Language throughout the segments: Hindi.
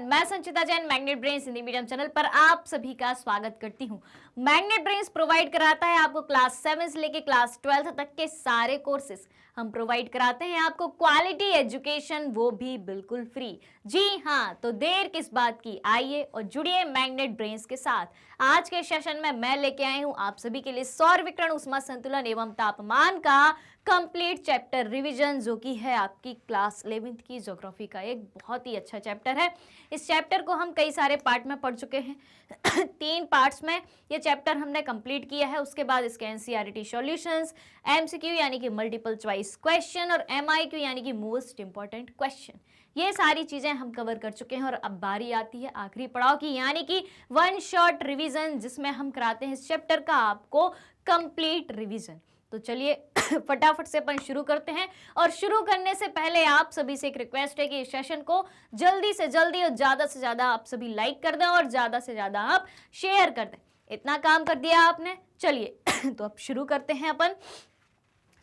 एवरीवन, मैं Sanchita Jain Magnet Brains Hindi medium channel पर आप सभी का स्वागत करती हूं। मैग्नेट ब्रेन्स प्रोवाइड कराता है आपको क्लास 7 से लेके क्लास 12 तक के सारे कोर्सेज। हम प्रोवाइड कराते हैं आपको क्वालिटी एजुकेशन, वो भी बिल्कुल फ्री। जी हाँ, तो देर किस बात की, आइए और जुड़िए मैग्नेट ब्रेन्स के साथ। आज के सेशन में मैं लेके आई हूं आप सभी के लिए सौर विकिरण, ऊष्मा संतुलन एवं तापमान का कंप्लीट चैप्टर रिवीजन, जो कि है आपकी क्लास 11th की ज्योग्राफी का एक बहुत ही अच्छा चैप्टर है। इस चैप्टर को हम कई सारे पार्ट में पढ़ चुके हैं 3 पार्ट्स में ये चैप्टर हमने कंप्लीट किया है। उसके बाद इसके एनसीईआरटी सॉल्यूशंस, एमसीक्यू यानी कि मल्टीपल चॉइस क्वेश्चन और एमआईक्यू यानी कि मोस्ट इंपॉर्टेंट क्वेश्चन, ये सारी चीजें हम कवर कर चुके हैं। और अब बारी आती है आखिरी पड़ाव की, यानी कि वन शॉट रिवीजन, जिसमें हम कराते हैं इस चैप्टर का आपको कंप्लीट रिवीजन। तो चलिए फटाफट से अपन शुरू करते हैं। और शुरू करने से पहले आप सभी से एक रिक्वेस्ट है कि इस सेशन को जल्दी से जल्दी और ज्यादा से ज्यादा आप सभी लाइक कर दें और ज्यादा से ज्यादा आप शेयर कर दें। इतना काम कर दिया आपने, चलिए तो अब शुरू करते हैं अपन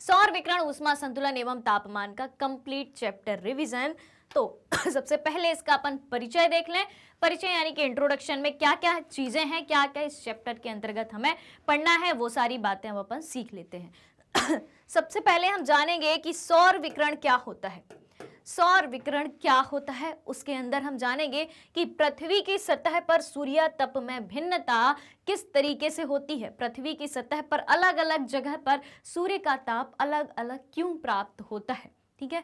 सौर विकिरण, ऊष्मा संतुलन एवं तापमान का कंप्लीट चैप्टर रिवीजन। तो सबसे पहले इसका अपन परिचय देख लें। परिचय यानी कि इंट्रोडक्शन में क्या क्या चीजें हैं, क्या क्या इस चैप्टर के अंतर्गत हमें पढ़ना है, वो सारी बातें हम अपन सीख लेते हैं। सबसे पहले हम जानेंगे कि सौर विकिरण क्या होता है। सौर विकिरण क्या होता है, उसके अंदर हम जानेंगे कि पृथ्वी की सतह पर सूर्य तप में भिन्नता किस तरीके से होती है। पृथ्वी की सतह पर अलग अलग जगह पर सूर्य का ताप अलग अलग क्यों प्राप्त होता है, ठीक है।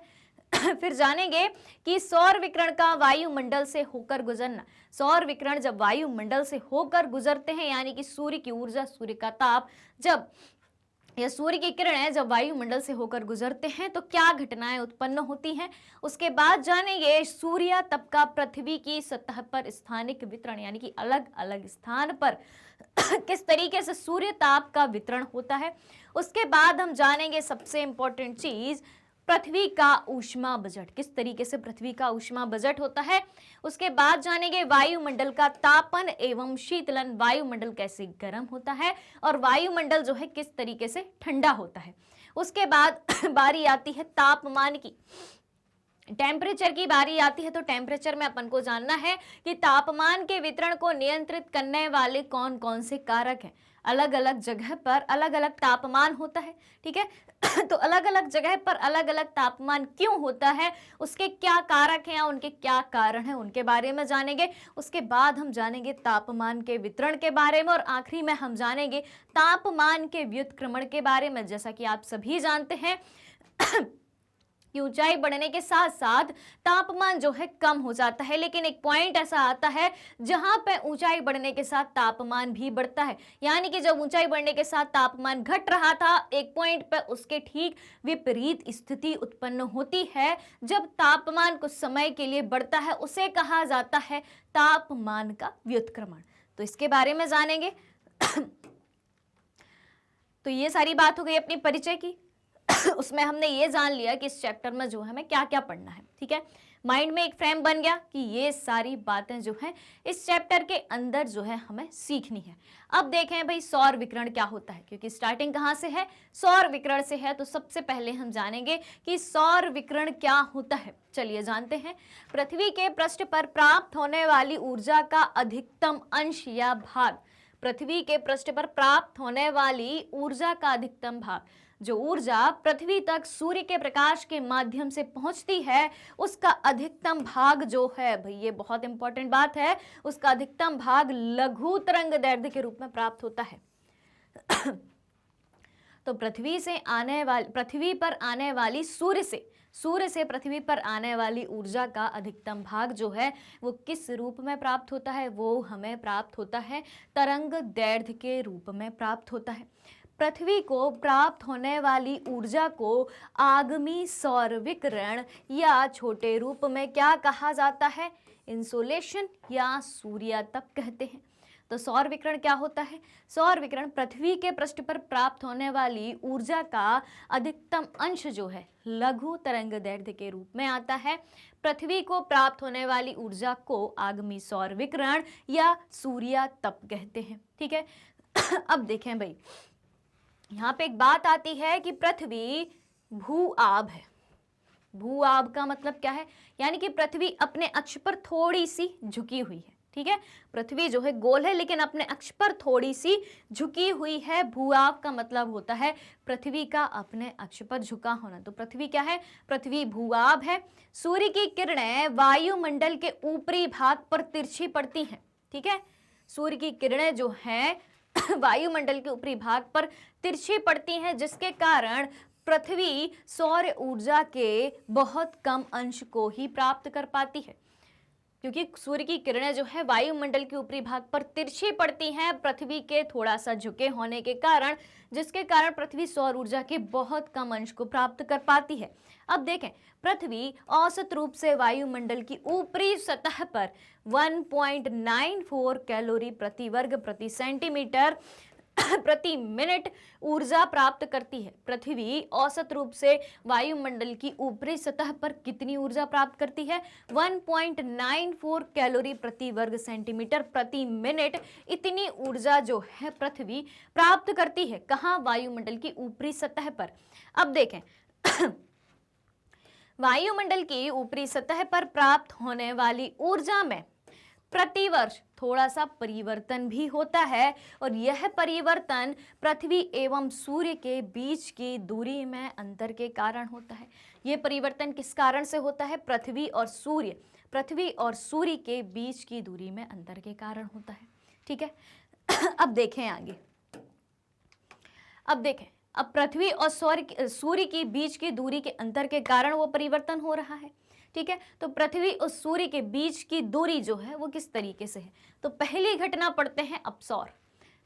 फिर जानेंगे कि सौर विकिरण का वायुमंडल से होकर गुजरना। सौर विकिरण जब वायुमंडल से होकर गुजरते हैं, यानी कि सूर्य की ऊर्जा, सूर्य का ताप, जब या सूर्य की किरणें जब वायुमंडल से होकर गुजरते हैं तो क्या घटनाएं उत्पन्न होती हैं। उसके बाद जानेंगे सूर्य तप का पृथ्वी की सतह पर स्थानिक वितरण, यानी कि अलग अलग स्थान पर किस तरीके से सूर्य ताप का वितरण होता है। उसके बाद हम जानेंगे सबसे इंपॉर्टेंट चीज, पृथ्वी का ऊष्मा बजट, किस तरीके से पृथ्वी का ऊष्मा बजट होता है। उसके बाद जानेंगे वायुमंडल का तापन एवं शीतलन, वायुमंडल कैसे गर्म होता है और वायुमंडल जो है किस तरीके से ठंडा होता है। उसके बाद बारी आती है तापमान की, टेम्परेचर की बारी आती है। तो टेम्परेचर में अपन को जानना है कि तापमान के वितरण को नियंत्रित करने वाले कौन कौन से कारक हैं। अलग अलग जगह पर अलग अलग तापमान होता है, ठीक है। तो अलग अलग जगह पर अलग अलग तापमान क्यों होता है, उसके क्या कारक हैं, उनके क्या कारण हैं, उनके बारे में जानेंगे। उसके बाद हम जानेंगे तापमान के वितरण के बारे में और आखिरी में हम जानेंगे तापमान के व्युत्क्रमण के बारे में। जैसा कि आप सभी जानते हैं कि ऊंचाई बढ़ने के साथ साथ तापमान जो है कम हो जाता है, लेकिन एक पॉइंट ऐसा आता है जहां पे ऊंचाई बढ़ने के साथ तापमान भी बढ़ता है। यानी कि जब ऊंचाई बढ़ने के साथ तापमान घट रहा था, एक पॉइंट पे उसके ठीक विपरीत स्थिति उत्पन्न होती है। जब तापमान कुछ समय के लिए बढ़ता है, उसे कहा जाता है तापमान का व्युत्क्रमण। तो इसके बारे में जानेंगे। तो ये सारी बात हो गई अपनी परिचय की। उसमें हमने ये जान लिया कि इस चैप्टर में जो है हमें क्या क्या पढ़ना है, ठीक है। माइंड में एक फ्रेम बन गया कि ये सारी बातें जो है इस चैप्टर के अंदर जो है हमें सीखनी है। अब देखें भाई सौर विकिरण क्या होता है, क्योंकि स्टार्टिंग कहाँ से है, सौर विकिरण से है। तो सबसे पहले हम जानेंगे कि सौर विकिरण क्या होता है। चलिए जानते हैं। पृथ्वी के पृष्ठ पर प्राप्त होने वाली ऊर्जा का अधिकतम अंश या भाग, पृथ्वी के पृष्ठ पर प्राप्त होने वाली ऊर्जा का अधिकतम भाग, जो ऊर्जा पृथ्वी तक सूर्य के प्रकाश के माध्यम से पहुंचती है, उसका अधिकतम भाग जो है, भाई ये बहुत इंपॉर्टेंट बात है, उसका अधिकतम भाग लघु तरंगदैर्ध्य के रूप में प्राप्त होता है। तो पृथ्वी पर आने वाली सूर्य से पृथ्वी पर आने वाली ऊर्जा का अधिकतम भाग जो है वो किस रूप में प्राप्त होता है, वो हमें प्राप्त होता है तरंगदैर्ध्य के रूप में प्राप्त होता है। पृथ्वी को प्राप्त होने वाली ऊर्जा को आगामी सौर विकिरण या छोटे रूप में क्या कहा जाता है, इंसोलेशन या सूर्यतप कहते हैं। तो सौर विकिरण क्या होता है, सौर विकिरण पृथ्वी के पृष्ठ पर प्राप्त होने वाली ऊर्जा का अधिकतम अंश जो है लघु तरंगदैर्ध्य के रूप में आता है। पृथ्वी को प्राप्त होने वाली ऊर्जा को आगामी सौर विकिरण या सूर्यतप कहते हैं, ठीक है। अब देखें भाई, यहाँ पे एक बात आती है कि पृथ्वी भू आब है। भूआब का मतलब क्या है, यानी कि पृथ्वी अपने अक्ष पर थोड़ी सी झुकी हुई है। ठीक है, पृथ्वी जो है गोल है लेकिन अपने अक्ष पर थोड़ी सी झुकी हुई है। भूआब का मतलब होता है पृथ्वी का अपने अक्ष पर झुका होना। तो पृथ्वी क्या है, पृथ्वी भूआब है। सूर्य की किरणें वायुमंडल के ऊपरी भाग पर तिरछी पड़ती हैं। ठीक है, सूर्य की किरणें जो हैं वायुमंडल के ऊपरी भाग पर तिरछी पड़ती हैं, जिसके कारण पृथ्वी सौर ऊर्जा के बहुत कम अंश को ही प्राप्त कर पाती है। क्योंकि सूर्य की किरणें जो है वायुमंडल के ऊपरी भाग पर तिरछी पड़ती हैं पृथ्वी के थोड़ा सा झुके होने के कारण, जिसके कारण पृथ्वी सौर ऊर्जा के बहुत कम अंश को प्राप्त कर पाती है। अब देखें, पृथ्वी औसत रूप से वायुमंडल की ऊपरी सतह पर 1.94 कैलोरी प्रति वर्ग प्रति सेंटीमीटर प्रति मिनट ऊर्जा प्राप्त करती है। पृथ्वी औसत रूप से वायुमंडल की ऊपरी सतह पर कितनी ऊर्जा प्राप्त करती है, 1.94 कैलोरी प्रति वर्ग सेंटीमीटर प्रति मिनट। इतनी ऊर्जा जो है पृथ्वी प्राप्त करती है, कहाँ, वायुमंडल की ऊपरी सतह पर। अब देखें वायुमंडल की ऊपरी सतह पर प्राप्त होने वाली ऊर्जा में प्रतिवर्ष थोड़ा सा परिवर्तन भी होता है, और यह परिवर्तन पृथ्वी एवं सूर्य के बीच की दूरी में अंतर के कारण होता है। यह परिवर्तन किस कारण से होता है, पृथ्वी और सूर्य के बीच की दूरी में अंतर के कारण होता है। ठीक है अब देखें आगे। अब पृथ्वी और सूर्य के बीच की दूरी के अंतर के कारण वो परिवर्तन हो रहा है। ठीक है, तो पृथ्वी और सूर्य के बीच की दूरी जो है वो किस तरीके से है, तो पहली घटना पढ़ते हैं अपसौर।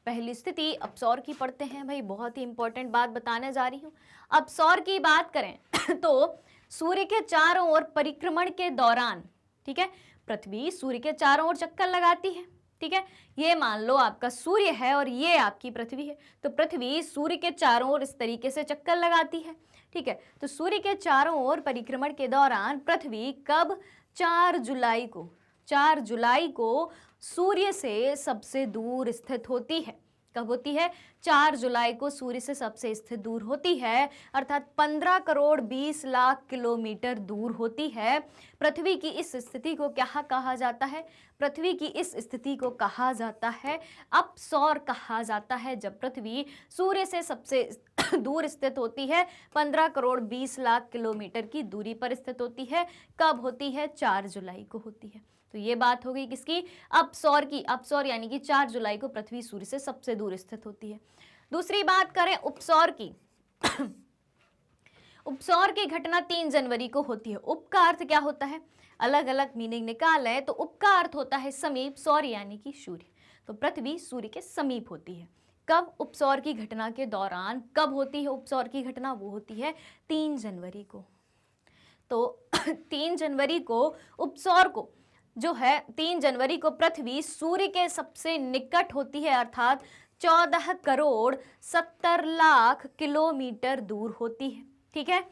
पहली स्थिति अपसौर की पढ़ते हैं। भाई बहुत ही इंपॉर्टेंट बात बताने जा रही हूँ। अपसौर की बात करें तो सूर्य के चारों ओर परिक्रमण के दौरान, ठीक है, पृथ्वी सूर्य के चारों ओर चक्कर लगाती है। ठीक है, ये मान लो आपका सूर्य है और ये आपकी पृथ्वी है, तो पृथ्वी सूर्य के चारों ओर इस तरीके से चक्कर लगाती है। ठीक है, तो सूर्य के चारों ओर परिक्रमण के दौरान पृथ्वी कब, 4 जुलाई को सूर्य से सबसे दूर स्थित होती है। कब होती है, 4 जुलाई को सूर्य से सबसे स्थित दूर होती है, अर्थात 15 करोड़ 20 लाख किलोमीटर दूर होती है। पृथ्वी की इस स्थिति को क्या कहा जाता है, पृथ्वी की इस स्थिति को कहा जाता है अपसौर कहा जाता है। जब पृथ्वी सूर्य से सबसे दूर स्थित होती है, 15 करोड़ 20 लाख किलोमीटर की दूरी पर स्थित होती है। कब होती है, 4 जुलाई को होती है। तो ये बात हो गई किसकी, अपसौर की। अपसौर यानी कि 4 जुलाई को पृथ्वी सूर्य से सबसे दूर स्थित होती है। दूसरी बात करें उपसौर की। उपसौर की घटना 3 जनवरी को होती है। उप का अर्थ क्या होता है, अलग अलग मीनिंग निकालें तो उप का अर्थ होता है समीप, सौर यानी कि सूर्य। तो पृथ्वी सूर्य के समीप होती है। कब, उपसौर की घटना के दौरान। कब होती है उपसौर की घटना, वो होती है 3 जनवरी को। तो 3 जनवरी को उपसौर को जो है 3 जनवरी को पृथ्वी सूर्य के सबसे निकट होती है, अर्थात 14 करोड़ 70 लाख किलोमीटर दूर होती है। ठीक है,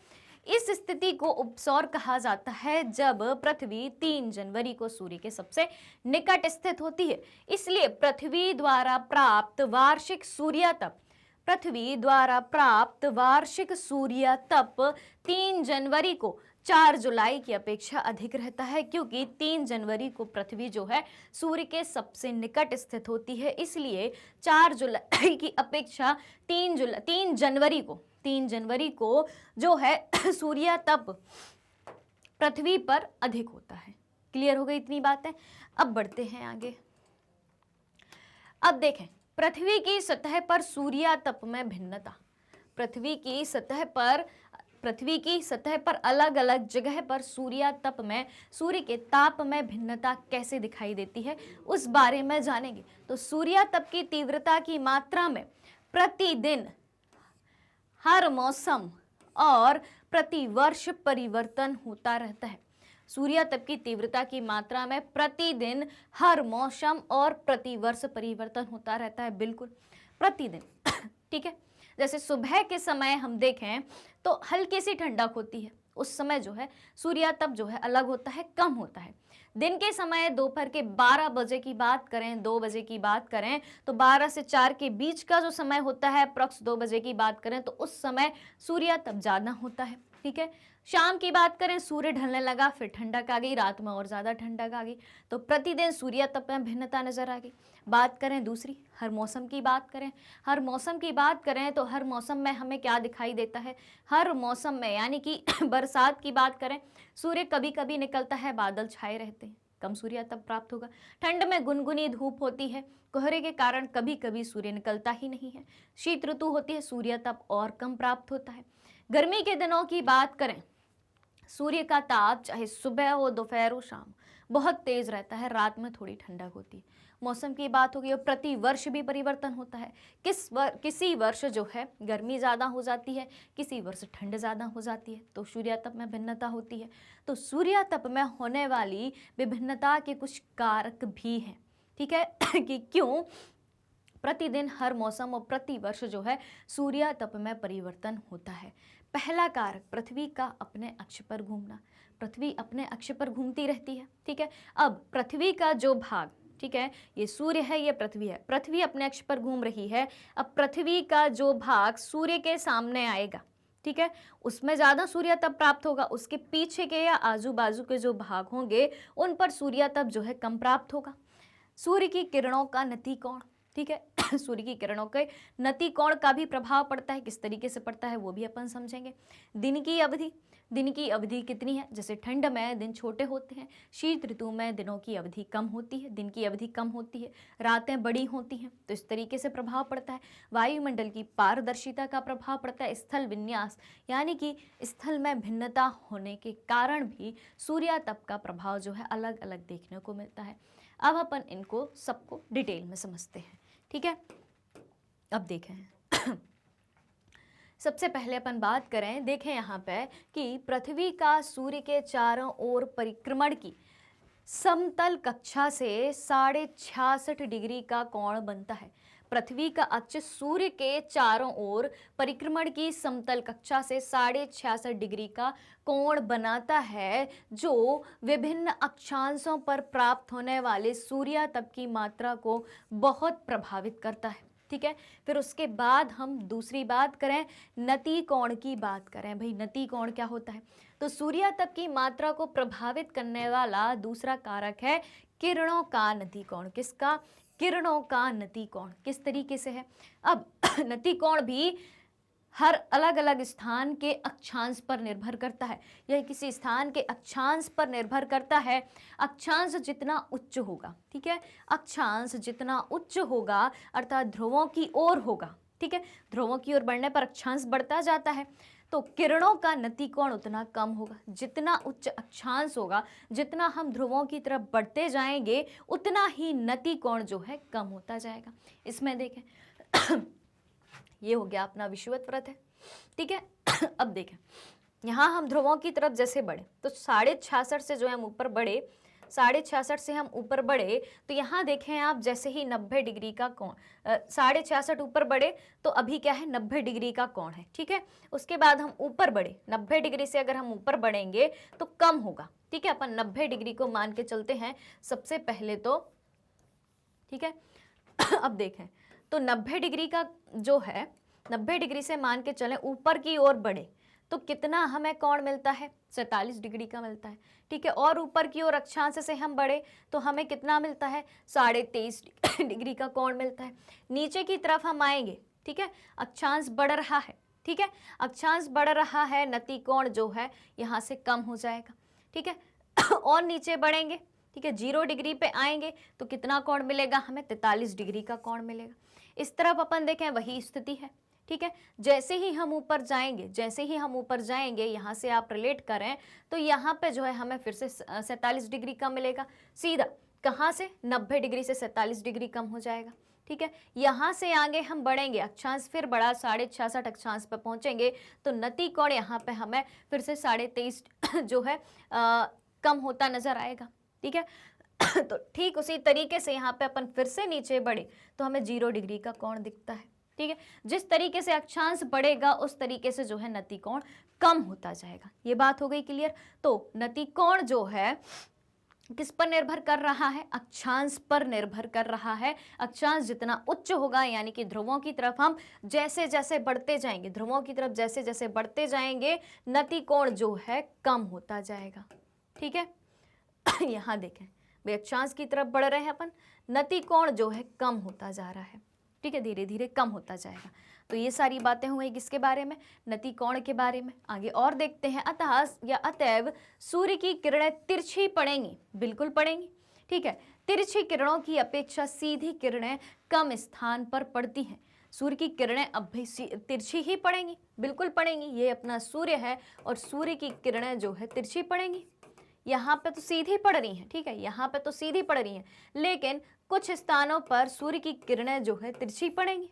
इस स्थिति को उपसौर कहा जाता है जब पृथ्वी 3 जनवरी को सूर्य के सबसे निकट स्थित होती है। इसलिए पृथ्वी द्वारा प्राप्त वार्षिक सूर्य तप 3 जनवरी को 4 जुलाई की अपेक्षा अधिक रहता है, क्योंकि 3 जनवरी को पृथ्वी जो है सूर्य के सबसे निकट स्थित होती है। इसलिए 4 जुलाई की अपेक्षा 3 जनवरी को जो है सूर्य तप पृथ्वी पर अधिक होता है। क्लियर हो गई इतनी बातें। अब बढ़ते हैं आगे। अब देखें पृथ्वी की सतह पर सूर्य तप में भिन्नता। पृथ्वी की सतह पर अलग अलग जगह पर सूर्य के ताप में भिन्नता कैसे दिखाई देती है, उस बारे में जानेंगे। तो सूर्य तप की तीव्रता की मात्रा में प्रतिदिन, हर मौसम और प्रतिवर्ष परिवर्तन होता रहता है। सूर्य तप की तीव्रता की मात्रा में प्रतिदिन, हर मौसम और प्रतिवर्ष परिवर्तन होता रहता है। बिल्कुल प्रतिदिन। ठीक है, जैसे सुबह के समय हम देखें तो हल्की सी ठंडक होती है, उस समय जो है सूर्य तप जो है अलग होता है, कम होता है। दिन के समय दोपहर के 12 बजे की बात करें, 2 बजे की बात करें तो 12 से 4 के बीच का जो समय होता है, अप्रॉक्स 2 बजे की बात करें तो उस समय सूर्य तप ज़्यादा होता है। ठीक है, शाम की बात करें, सूर्य ढलने लगा, फिर ठंडक आ गई, रात में और ज़्यादा ठंडक आ गई, तो प्रतिदिन सूर्य तप में भिन्नता नजर आ गई। बात करें दूसरी, हर मौसम की बात करें, हर मौसम की बात करें तो हर मौसम में हमें क्या दिखाई देता है, हर मौसम में यानी कि बरसात की बात करें, सूर्य कभी कभी निकलता है, बादल छाए रहते हैं, कम सूर्य तप प्राप्त होगा। ठंड में गुनगुनी धूप होती है, कोहरे के कारण कभी कभी सूर्य निकलता ही नहीं है। शीत ऋतु होती है, सूर्य तप और कम प्राप्त होता है। गर्मी के दिनों की बात करें, सूर्य का ताप चाहे सुबह हो, दोपहर हो, शाम, बहुत तेज रहता है, रात में थोड़ी ठंडक होती है। मौसम की बात होगी और प्रति वर्ष भी परिवर्तन होता है। किसी वर्ष जो है गर्मी ज़्यादा हो जाती है, किसी वर्ष ठंड ज़्यादा हो जाती है, तो सूर्यातप में भिन्नता होती है। तो सूर्यातप में होने वाली विभिन्नता के कुछ कारक भी हैं, ठीक है कि क्यों प्रतिदिन, हर मौसम और प्रति वर्ष जो है सूर्यातप में परिवर्तन होता है। पहला कारक, पृथ्वी का अपने अक्ष पर घूमना। पृथ्वी अपने अक्ष पर घूमती रहती है, ठीक है। अब पृथ्वी का जो भाग, ठीक है, ये सूर्य है, ये पृथ्वी है, पृथ्वी अपने अक्ष पर घूम रही है। अब पृथ्वी का जो भाग सूर्य के सामने आएगा, ठीक है, उसमें ज़्यादा सूर्यातप प्राप्त होगा। उसके पीछे के या आजू बाजू के जो भाग होंगे उन पर सूर्यातप जो है कम प्राप्त होगा। सूर्य की किरणों का नतिकोण, ठीक है सूर्य की किरणों के नतिकोण का भी प्रभाव पड़ता है, किस तरीके से पड़ता है वो भी अपन समझेंगे। दिन की अवधि, दिन की अवधि कितनी है, जैसे ठंड में दिन छोटे होते हैं, शीत ऋतु में दिनों की अवधि कम होती है, दिन की अवधि कम होती है, रातें बड़ी होती हैं, तो इस तरीके से प्रभाव पड़ता है। वायुमंडल की पारदर्शिता का प्रभाव पड़ता है। स्थल विन्यास यानी कि स्थल में भिन्नता होने के कारण भी सूर्यातप का प्रभाव जो है अलग अलग देखने को मिलता है। अब अपन इनको सबको डिटेल में समझते हैं, ठीक है। अब देखें सबसे पहले अपन बात करें, देखें यहाँ पे कि पृथ्वी का सूर्य के चारों ओर परिक्रमण की समतल कक्षा से 66.5 डिग्री का कोण बनता है। पृथ्वी का अक्ष सूर्य के चारों ओर परिक्रमण की समतल कक्षा से 66.5 डिग्री का कोण बनाता है, जो विभिन्न अक्षांशों पर प्राप्त होने वाले सूर्यातप की मात्रा को बहुत प्रभावित करता है, ठीक है। फिर उसके बाद हम दूसरी बात करें, नतिकोण की बात करें। भाई नतिकोण क्या होता है, तो सूर्यातप की मात्रा को प्रभावित करने वाला दूसरा कारक है किरणों का नतिकोण। किसका? किरणों का नतिकोण। किस तरीके से है? अब नतिकोण भी हर अलग अलग स्थान के अक्षांश पर निर्भर करता है। यह किसी स्थान के अक्षांश पर निर्भर करता है। अक्षांश जितना उच्च होगा, ठीक है, अक्षांश जितना उच्च होगा अर्थात ध्रुवों की ओर होगा, ठीक है, ध्रुवों की ओर बढ़ने पर अक्षांश बढ़ता जाता है, तो किरणों का नतिकोण उतना कम होगा। जितना उच्च अक्षांश होगा, जितना हम ध्रुवों की तरफ बढ़ते जाएंगे, उतना ही नतिकोण जो है कम होता जाएगा। इसमें देखें ये हो गया अपना विषुवत वृत्त है, ठीक है। अब देखें यहाँ हम ध्रुवों की तरफ जैसे बढ़े तो 66.5 से जो है हम ऊपर बढ़े, 66.5 से हम ऊपर बढ़े, तो यहाँ देखें आप जैसे ही 90 डिग्री का कोण, 66.5 ऊपर बढ़े तो अभी क्या है 90 डिग्री का कोण है, ठीक है। उसके बाद हम ऊपर बढ़े, 90 डिग्री से अगर हम ऊपर बढ़ेंगे तो कम होगा, ठीक है। अपन 90 डिग्री को मान के चलते हैं सबसे पहले तो, ठीक है। अब देखें तो 90 डिग्री का जो है, 90 डिग्री से मान के चलें ऊपर की ओर बढ़े तो कितना हमें कोण मिलता है? 47 डिग्री का मिलता है, ठीक है। और ऊपर की ओर अक्षांश से हम बढ़े तो हमें कितना मिलता है? 23.5 डिग्री का कोण मिलता है। नीचे की तरफ हम आएंगे, ठीक है, अक्षांश बढ़ रहा है, ठीक है, अक्षांश बढ़ रहा है, नतिकोण जो है यहाँ से कम हो जाएगा, ठीक है। और नीचे बढ़ेंगे, ठीक है, 0 डिग्री पे आएंगे तो कितना कोण मिलेगा हमें? 43 डिग्री का कोण मिलेगा। इस तरफ अपन देखें वही स्थिति है, ठीक है। जैसे ही हम ऊपर जाएंगे, जैसे ही हम ऊपर जाएंगे, यहाँ से आप रिलेट करें तो यहाँ पे जो है हमें फिर से 47 डिग्री का मिलेगा। सीधा कहाँ से? 90 डिग्री से 47 डिग्री कम हो जाएगा, ठीक है। यहाँ से आगे हम बढ़ेंगे, अक्षांश फिर बढ़ा, 66.5 अक्षांश पर पहुँचेंगे तो नतिकोण यहाँ पे हमें फिर से 23.5 जो है कम होता नजर आएगा, ठीक है। तो ठीक उसी तरीके से यहाँ पे अपन फिर से नीचे बढ़े तो हमें 0 डिग्री का कोण दिखता है, ठीक है। जिस तरीके से अक्षांश बढ़ेगा उस तरीके से जो है नतिकोण कम होता जाएगा। ये बात हो गई क्लियर। तो नतिकोण जो है किस पर निर्भर कर रहा है? अक्षांश पर निर्भर कर रहा है। अक्षांश जितना उच्च होगा यानी कि ध्रुवों की तरफ हम जैसे जैसे बढ़ते जाएंगे, ध्रुवों की तरफ जैसे जैसे बढ़ते जाएंगे, नतिकोण जो है कम होता जाएगा। ठीक है यहाँ देखें भाई, अक्षांश की तरफ बढ़ रहे हैं अपन, नतिकोण जो है कम होता जा रहा है। ठीक है, धीरे धीरे कम होता जाएगा। तो ये सारी बातें हुई किसके बारे में? नतिकोण के बारे में। आगे और देखते हैं, अतः या अतएव सूर्य की किरणें तिरछी पड़ेंगी। बिल्कुल पड़ेंगी। ठीक है, तिरछी किरणों की अपेक्षा सीधी किरणें कम स्थान पर पड़ती हैं। सूर्य की किरणें अब भी तिरछी ही पड़ेंगी, बिल्कुल पड़ेंगी। ये अपना सूर्य है और सूर्य की किरणें जो है तिरछी पड़ेंगी। यहाँ पे तो सीधी पड़ रही हैं, ठीक है, यहाँ पे तो सीधी पड़ रही हैं, लेकिन कुछ स्थानों पर सूर्य की किरणें जो है तिरछी पड़ेंगी।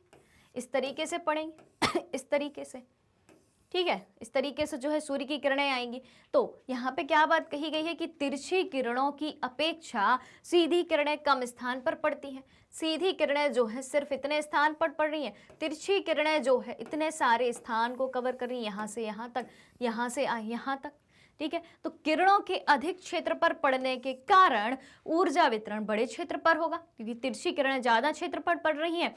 इस तरीके से पड़ेंगी इस तरीके से। ठीक है, इस तरीके से जो है सूर्य की किरणें आएंगी। तो यहाँ पे क्या बात कही गई है कि तिरछी किरणों की अपेक्षा सीधी किरणें कम स्थान पर पड़ती हैं। सीधी किरणें जो है सिर्फ इतने स्थान पर पड़ रही हैं, तिरछी किरणें जो है इतने सारे स्थान को कवर कर रही हैं, यहाँ से यहाँ तक, यहाँ से यहाँ तक। ठीक है, तो किरणों के अधिक क्षेत्र पर पड़ने के कारण ऊर्जा वितरण बड़े क्षेत्र पर होगा, क्योंकि तिरछी किरणें ज्यादा क्षेत्र पर पड़ रही हैं,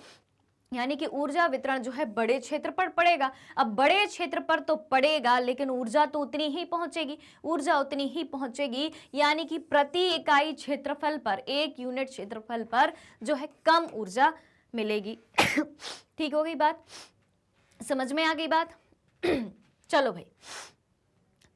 यानी कि ऊर्जा वितरण जो है बड़े क्षेत्र पर पड़ेगा। अब बड़े क्षेत्र पर तो पड़ेगा, लेकिन ऊर्जा तो उतनी ही पहुंचेगी, ऊर्जा उतनी ही पहुंचेगी, यानी कि प्रति इकाई क्षेत्रफल पर, 1 यूनिट क्षेत्रफल पर जो है कम ऊर्जा मिलेगी। ठीक हो गई बात, समझ में आ गई बात? चलो भाई,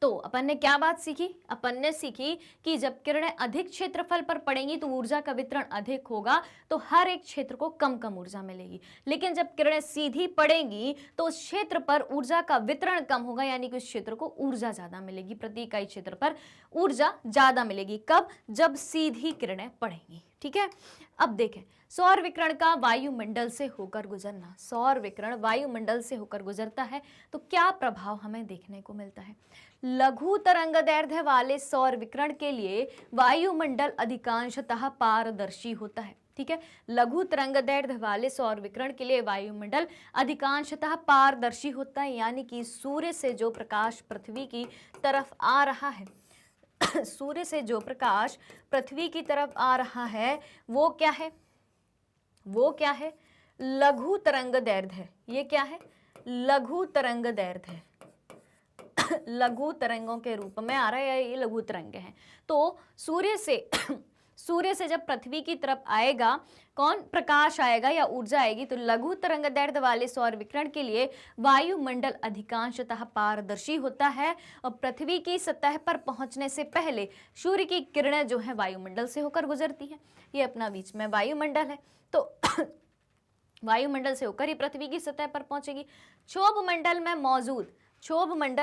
तो अपन ने क्या बात सीखी? अपन ने सीखी कि जब किरणें अधिक क्षेत्रफल पर पड़ेंगी तो ऊर्जा का वितरण अधिक होगा, तो हर एक क्षेत्र को कम कम ऊर्जा मिलेगी। लेकिन जब किरणें सीधी पड़ेंगी तो उस क्षेत्र पर ऊर्जा का वितरण कम होगा, यानी कि उस क्षेत्र को ऊर्जा ज्यादा मिलेगी, प्रति इकाई क्षेत्र पर ऊर्जा ज्यादा मिलेगी। कब? जब सीधी किरणें पड़ेंगी। ठीक है, अब देखें, सौर विकिरण का वायुमंडल से होकर गुजरना। सौर विकिरण वायुमंडल से होकर गुजरता है तो क्या प्रभाव हमें देखने को मिलता है? लघु तरंगदैर्घ्य वाले सौर विकिरण के लिए वायुमंडल अधिकांशतः पारदर्शी होता है। ठीक है, लघु तरंगदैर्घ्य वाले सौर विकिरण के लिए वायुमंडल अधिकांशतः पारदर्शी होता है, यानी कि सूर्य से जो प्रकाश पृथ्वी की तरफ आ रहा है सूर्य से जो प्रकाश पृथ्वी की तरफ आ रहा है वो क्या है? वो क्या है? लघु तरंगदैर्घ्य। ये क्या है? लघु तरंगदैर्घ्य। लघु तरंगों के रूप में आ रहा है, ये लघु तरंग है। तो सूर्य से जब पृथ्वी की तरफ आएगा, कौन? प्रकाश आएगा या ऊर्जा आएगी, तो लघु तरंगदैर्घ्य वाले सौर विकिरण के लिए वायुमंडल अधिकांशतः पारदर्शी होता है और पृथ्वी की सतह पर पहुंचने से पहले सूर्य की किरणें जो है वायुमंडल से होकर गुजरती हैं। ये अपना बीच में वायुमंडल है, तो वायुमंडल से होकर ही पृथ्वी की सतह पर पहुंचेगी। क्षोभ मंडल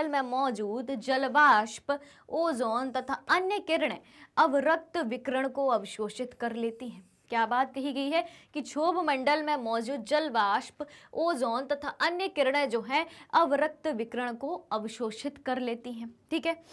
में मौजूद जलवाष्प, ओजोन तथा अन्य किरणें अवरक्त विकिरण को अवशोषित कर लेती हैं। क्या बात कही गई है कि क्षोभ मंडल में मौजूद जलवाष्प, ओजोन तथा अन्य किरणें जो हैं अवरक्त विकिरण को अवशोषित कर लेती हैं। ठीक है,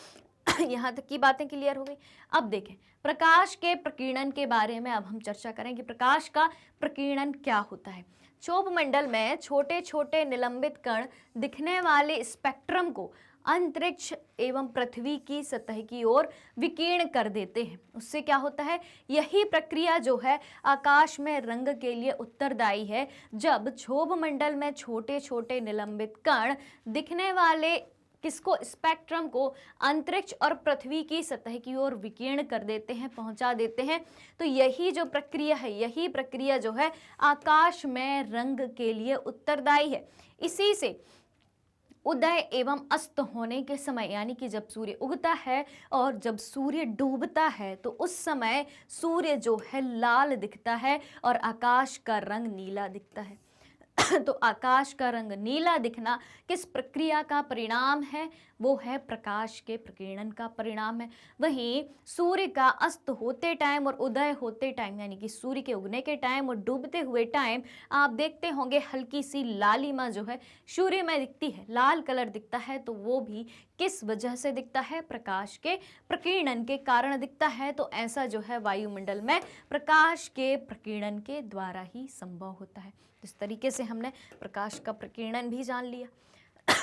यहाँ तक की बातें क्लियर हो गई। अब देखें, प्रकाश के प्रकीर्णन के बारे में अब हम चर्चा करें कि प्रकाश का प्रकीर्णन क्या होता है। क्षोभ मंडल में छोटे छोटे निलंबित कण दिखने वाले स्पेक्ट्रम को अंतरिक्ष एवं पृथ्वी की सतह की ओर विकीर्ण कर देते हैं। उससे क्या होता है? यही प्रक्रिया जो है आकाश में रंग के लिए उत्तरदायी है। जब क्षोभ मंडल में छोटे छोटे निलंबित कण दिखने वाले किसको? स्पेक्ट्रम को अंतरिक्ष और पृथ्वी की सतह की ओर विकीर्ण कर देते हैं, पहुंचा देते हैं, तो यही जो प्रक्रिया है, यही प्रक्रिया जो है आकाश में रंग के लिए उत्तरदायी है। इसी से उदय एवं अस्त होने के समय, यानी कि जब सूर्य उगता है और जब सूर्य डूबता है, तो उस समय सूर्य जो है लाल दिखता है और आकाश का रंग नीला दिखता है। तो आकाश का रंग नीला दिखना किस प्रक्रिया का परिणाम है? वो है प्रकाश के प्रकीर्णन का परिणाम है। वहीं सूर्य का अस्त होते टाइम और उदय होते टाइम, यानी कि सूर्य के उगने के टाइम और डूबते हुए टाइम आप देखते होंगे हल्की सी लालिमा जो है सूर्य में दिखती है, लाल कलर दिखता है, तो वो भी किस वजह से दिखता है? प्रकाश के प्रकीर्णन के कारण दिखता है। तो ऐसा जो है वायुमंडल में प्रकाश के प्रकीर्णन के द्वारा ही संभव होता है। इस तरीके से हमने प्रकाश का प्रकीर्णन भी जान लिया।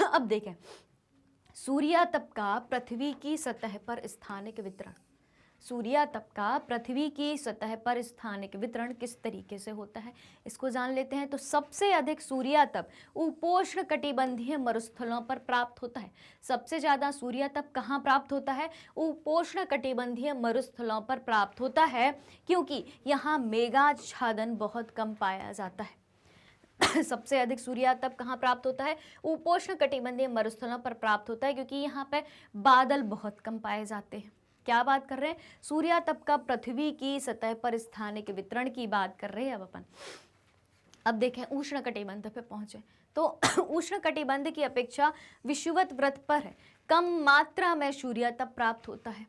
अब देखें, सूर्यातप का पृथ्वी की सतह पर स्थानिक वितरण। सूर्यातप का पृथ्वी की सतह पर स्थानिक वितरण किस तरीके से होता है, इसको जान लेते हैं। तो सबसे अधिक सूर्यातप उपोष्ण कटिबंधीय मरुस्थलों पर प्राप्त होता है। सबसे ज्यादा सूर्यातप कहाँ प्राप्त होता है? उपोष्ण कटिबंधीय मरुस्थलों पर प्राप्त होता है, क्योंकि यहाँ मेघाच्छादन बहुत कम पाया जाता है। सबसे अधिक सूर्यातप कहाँ प्राप्त होता है? उपोष्ण कटिबंधीय मरुस्थलों पर प्राप्त होता है, क्योंकि यहाँ पे बादल बहुत कम पाए जाते हैं। क्या बात कर रहे हैं? सूर्यातप का पृथ्वी की सतह पर स्थानिक वितरण की बात कर रहे हैं अब अपन। अब देखें उष्ण कटिबंध पे पहुंचे तो उष्ण कटिबंध की अपेक्षा विषुवत वृत्त पर है कम मात्रा में सूर्यातप प्राप्त होता है।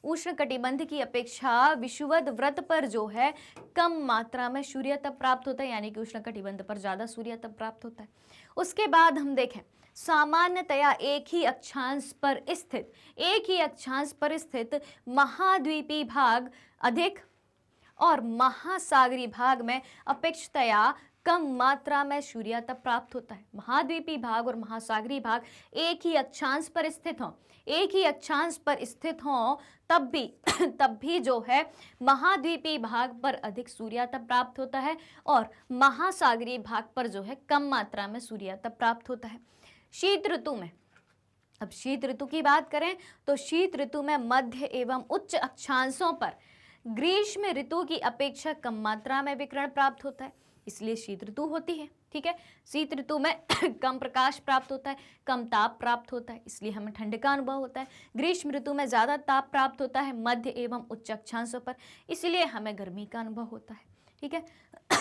उष्ण कटिबंध की अपेक्षा विषुवत वृत्त पर जो है कम मात्रा में सूर्यातप प्राप्त होता है, यानी कि उष्ण कटिबंध पर ज्यादा सूर्यातप प्राप्त होता है। उसके बाद हम देखें सामान्यतया एक ही अक्षांश पर स्थित महाद्वीपीय भाग अधिक और महासागरीय भाग में अपेक्षातया कम मात्रा में सूर्यातप प्राप्त होता है। महाद्वीपीय भाग और महासागरीय भाग एक ही अक्षांश पर स्थित हों तब भी जो है महाद्वीपीय भाग पर अधिक सूर्यातप प्राप्त होता है और महासागरीय भाग पर जो है कम मात्रा में सूर्यातप प्राप्त होता है। शीत ऋतु में, अब शीत ऋतु की बात करें तो शीत ऋतु में मध्य एवं उच्च अक्षांशों पर ग्रीष्म ऋतु की अपेक्षा कम मात्रा में विकिरण प्राप्त होता है, इसलिए शीत ऋतु होती है। ठीक है, शीत ऋतु में कम प्रकाश प्राप्त होता है, कम ताप प्राप्त होता है, इसलिए हमें ठंड का अनुभव होता है। ग्रीष्म ऋतु में ज़्यादा ताप प्राप्त होता है मध्य एवं उच्च अक्षांशों पर, इसलिए हमें गर्मी का अनुभव होता है। ठीक है,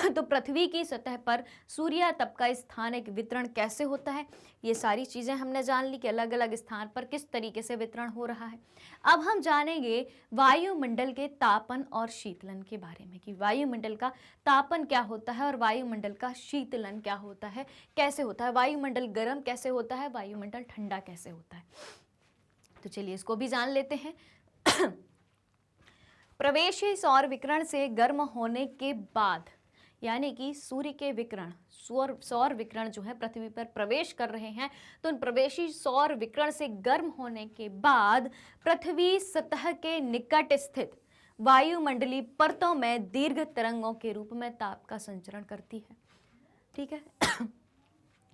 तो पृथ्वी की सतह पर सूर्यातप का स्थानिक वितरण कैसे होता है, ये सारी चीज़ें हमने जान ली कि अलग अलग स्थान पर किस तरीके से वितरण हो रहा है। अब हम जानेंगे वायुमंडल के तापन और शीतलन के बारे में कि वायुमंडल का तापन क्या होता है और वायुमंडल का शीतलन क्या होता है, कैसे होता है, वायुमंडल गर्म कैसे होता है, वायुमंडल ठंडा कैसे होता है। तो चलिए इसको भी जान लेते हैं। प्रवेशी सौर विकिरण से गर्म होने के बाद, यानी कि सूर्य के विकिरण सौर विकिरण जो है पृथ्वी पर प्रवेश कर रहे हैं, तो उन प्रवेशी सौर विकिरण से गर्म होने के बाद पृथ्वी सतह के निकट स्थित वायुमंडलीय परतों में दीर्घ तरंगों के रूप में ताप का संचरण करती है। ठीक है,